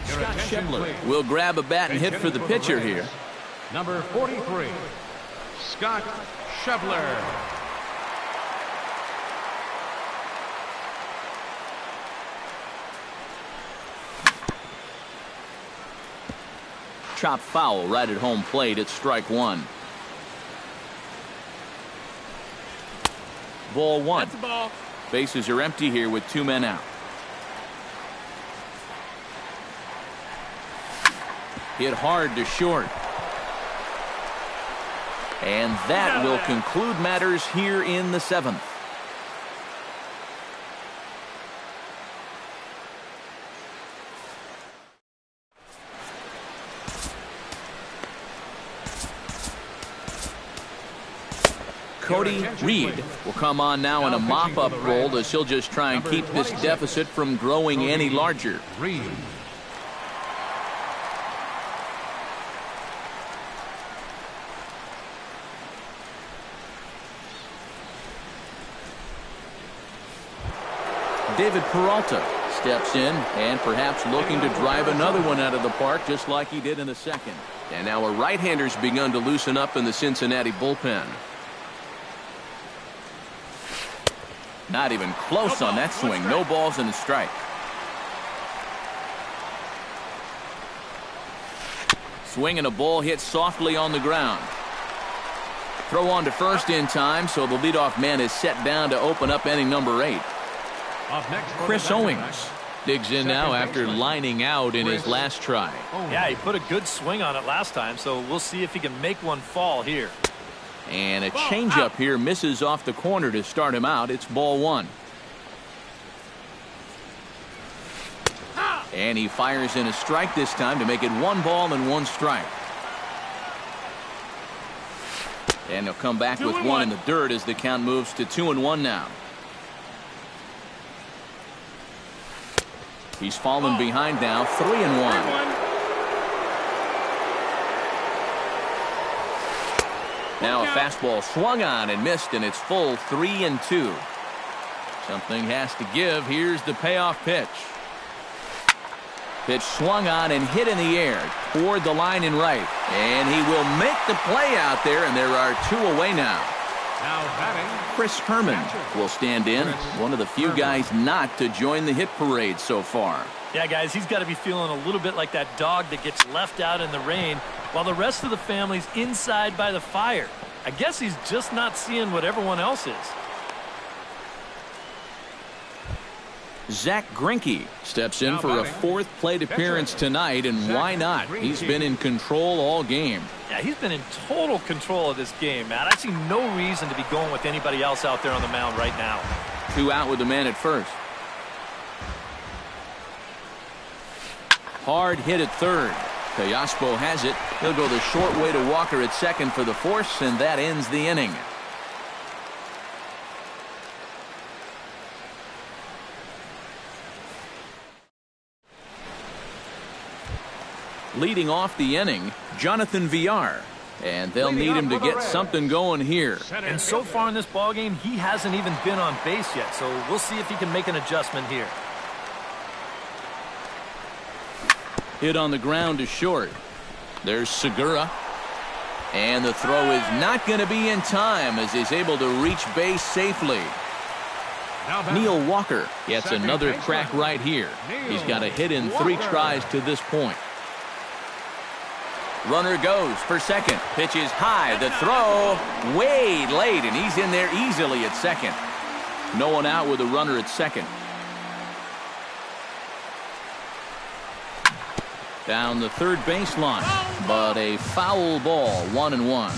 Scott Schebler will grab a bat and hit for the pitcher here. Number 43, Scott Schebler. Chop foul right at home plate. It's strike 1. Ball 1. That's the ball. Bases are empty here with 2 men out. Hit hard to short. And that will conclude matters here in the 7th. Cody Reed will come on now in a mop-up role as he'll just try and keep this deficit from growing any larger. Reed. David Peralta steps in and perhaps looking to drive another one out of the park just like he did in the second. And now a right-hander's begun to loosen up in the Cincinnati bullpen. Not even close on that swing. No balls and a strike. Swing and a ball hit softly on the ground. Throw on to first in time, so the leadoff man is set down to open up inning number 8. Chris Owings digs in now after lining out in his last try. Yeah, he put a good swing on it last time, so we'll see if he can make one fall here. And a changeup here misses off the corner to start him out. It's ball 1. And he fires in a strike this time to make it 1 ball and 1 strike. And he'll come back with 1 in the dirt as the count moves to 2-1 now. He's fallen behind now, 3-1. Now a fastball swung on and missed, and it's full 3-2. Something has to give. Here's the payoff pitch. Pitch swung on and hit in the air toward the line and right. And he will make the play out there, and there are 2 away now. Now batting, Chris Herman will stand in, one of the few guys not to join the hit parade so far. Yeah, guys, he's got to be feeling a little bit like that dog that gets left out in the rain while the rest of the family's inside by the fire. I guess he's just not seeing what everyone else is. Zach Greinke steps in for a 4th plate appearance tonight, and why not? He's been in control all game. Yeah, he's been in total control of this game, man. I see no reason to be going with anybody else out there on the mound right now. 2 out with the man at first. Hard hit at third. Callaspo has it. He'll go the short way to Walker at second for the force, and that ends the inning. Leading off the inning, Jonathan Villar. And they'll need him to get something going here. And so far in this ballgame, he hasn't even been on base yet, so we'll see if he can make an adjustment here. Hit on the ground to short. There's Segura. And the throw is not going to be in time as he's able to reach base safely. Neil Walker gets another crack right here. He's got a hit in 3 tries to this point. Runner goes for second. Pitch is high. The throw way late, and he's in there easily at second. No one out with a runner at second. Down the third baseline, but a foul ball, 1-1.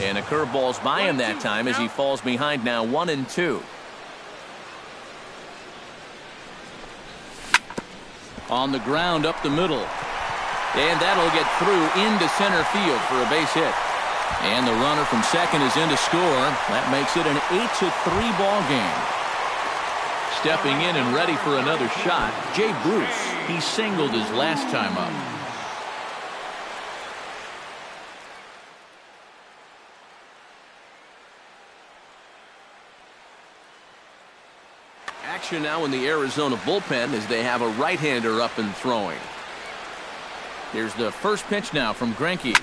And a curveball's by him that time as he falls behind now 1-2. On the ground up the middle. And that'll get through into center field for a base hit. And the runner from second is in to score. That makes it an 8-3 ball game. Stepping in and ready for another shot, Jay Bruce. He singled his last time up. Action now in the Arizona bullpen as they have a right-hander up and throwing. Here's the first pitch now from Greinke.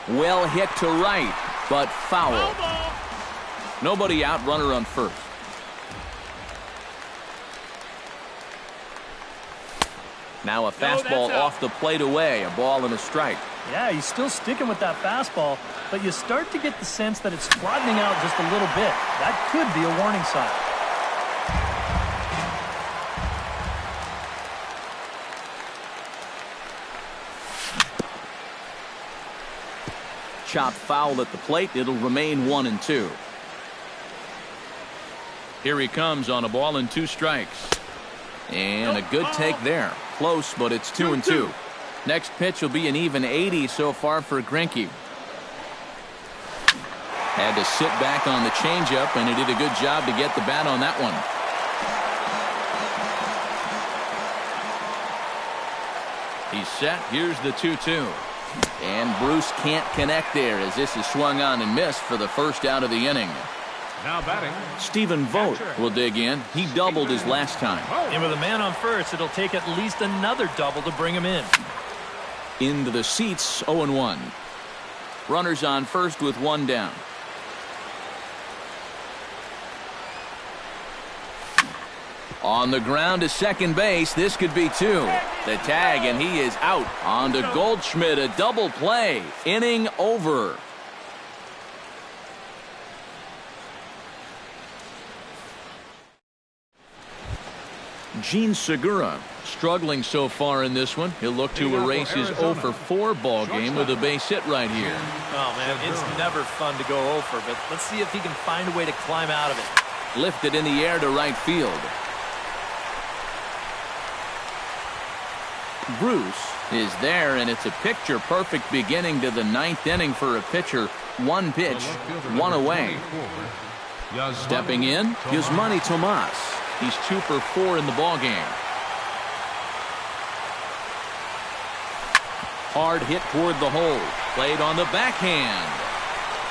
Well hit to right, but foul. Nobody out, runner on first. Now a fastball off the plate away, a ball and a strike. Yeah, he's still sticking with that fastball, but you start to get the sense that it's flattening out just a little bit. That could be a warning sign. Chopped foul at the plate. It'll remain 1-2. Here he comes on a ball and 2 strikes. And a good take there. Close, but it's 2-2. Next pitch will be an even 80 so far for Greinke. Had to sit back on the changeup, and he did a good job to get the bat on that one. He's set. Here's the 2-2. And Bruce can't connect there as this is swung on and missed for the first out of the inning. Now batting, Stephen Vogt will dig in. He doubled his last time. And with a man on first, it'll take at least another double to bring him in. Into the seats, 0-1. Runners on first with 1 down. On the ground to second base. This could be 2. The tag, and he is out. On to Goldschmidt, a double play. Inning over. Gene Segura struggling so far in this one. He'll look to erase his 0-for-4 ball game with a base hit right here. Oh, man, it's never fun to go 0-for, but let's see if he can find a way to climb out of it. Lifted in the air to right field. Bruce is there, and it's a picture-perfect beginning to the 9th inning for a pitcher. 1 pitch, 1 away. Stepping in, Yasmani Tomas. He's 2-for-4 in the ballgame. Hard hit toward the hole. Played on the backhand.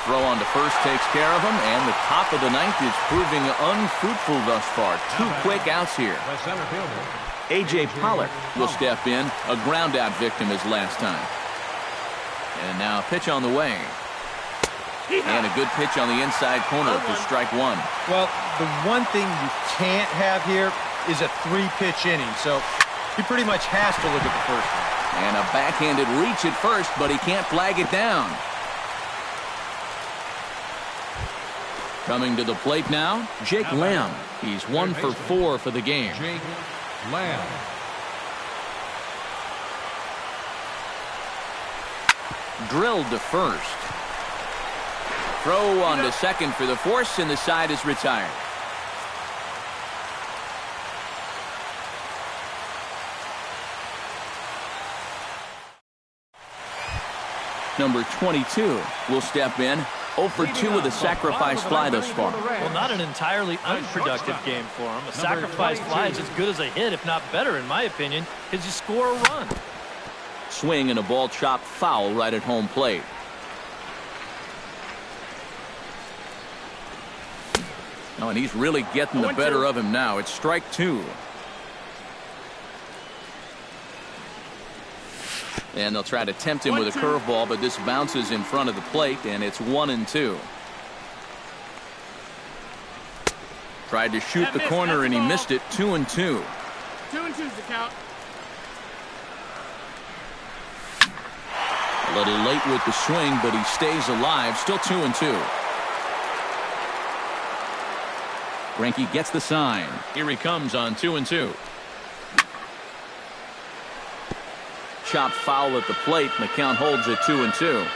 Throw on to first takes care of him, and the top of the 9th is proving unfruitful thus far. 2 quick outs here. A.J. Pollock will step in, a ground-out victim his last time. And now a pitch on the way. And a good pitch on the inside corner for strike 1. Well, the one thing you can't have here is a 3-pitch inning, so he pretty much has to look at the first one. And a backhanded reach at first, but he can't flag it down. Coming to the plate now, Jake Lamb. He's 1-for-4 for the game. Jake Lamb. Drilled to first. Throw on to second for the force, and the side is retired. Number 22 will step in. 0-for-2 with a sacrifice fly thus far. Well, not an entirely unproductive game for him. A sacrifice fly is as good as a hit, if not better, in my opinion, because you score a run. Swing and a ball chopped foul right at home plate. Oh, and he's really getting the better of him now. It's strike 2. And they'll try to tempt him with a curveball, but this bounces in front of the plate, and it's 1-2. Tried to shoot the corner, and he missed it. 2-2. 2-2's the count. A little late with the swing, but he stays alive. Still 2-2. Greinke gets the sign. Here he comes on 2-2. Chopped foul at the plate, and the count holds at 2-2.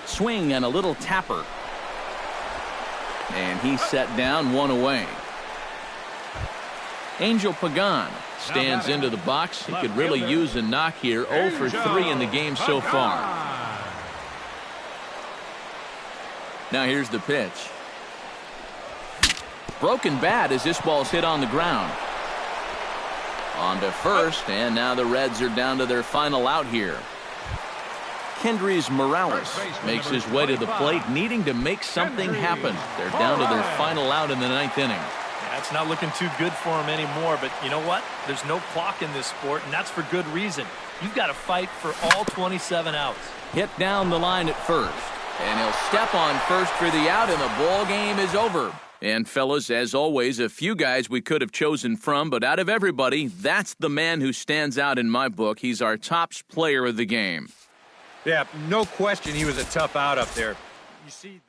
Swing and a little tapper. And he's set down, one away. Angel Pagan stands into the box. He could really use a knock here. 0 for 3 in the game so far. Now here's the pitch. Broken bat as this ball's hit on the ground. On to first, and now the Reds are down to their final out here. Kendrys Morales makes his way to the plate, needing to make something happen. They're down to their final out in the 9th inning. Yeah, it's not looking too good for him anymore, but you know what? There's no clock in this sport, and that's for good reason. You've got to fight for all 27 outs. Hit down the line at first, and he'll step on first for the out, and the ball game is over. And fellas, as always, a few guys we could have chosen from, but out of everybody, that's the man who stands out in my book. He's our top player of the game. Yeah, no question he was a tough out up there. You see...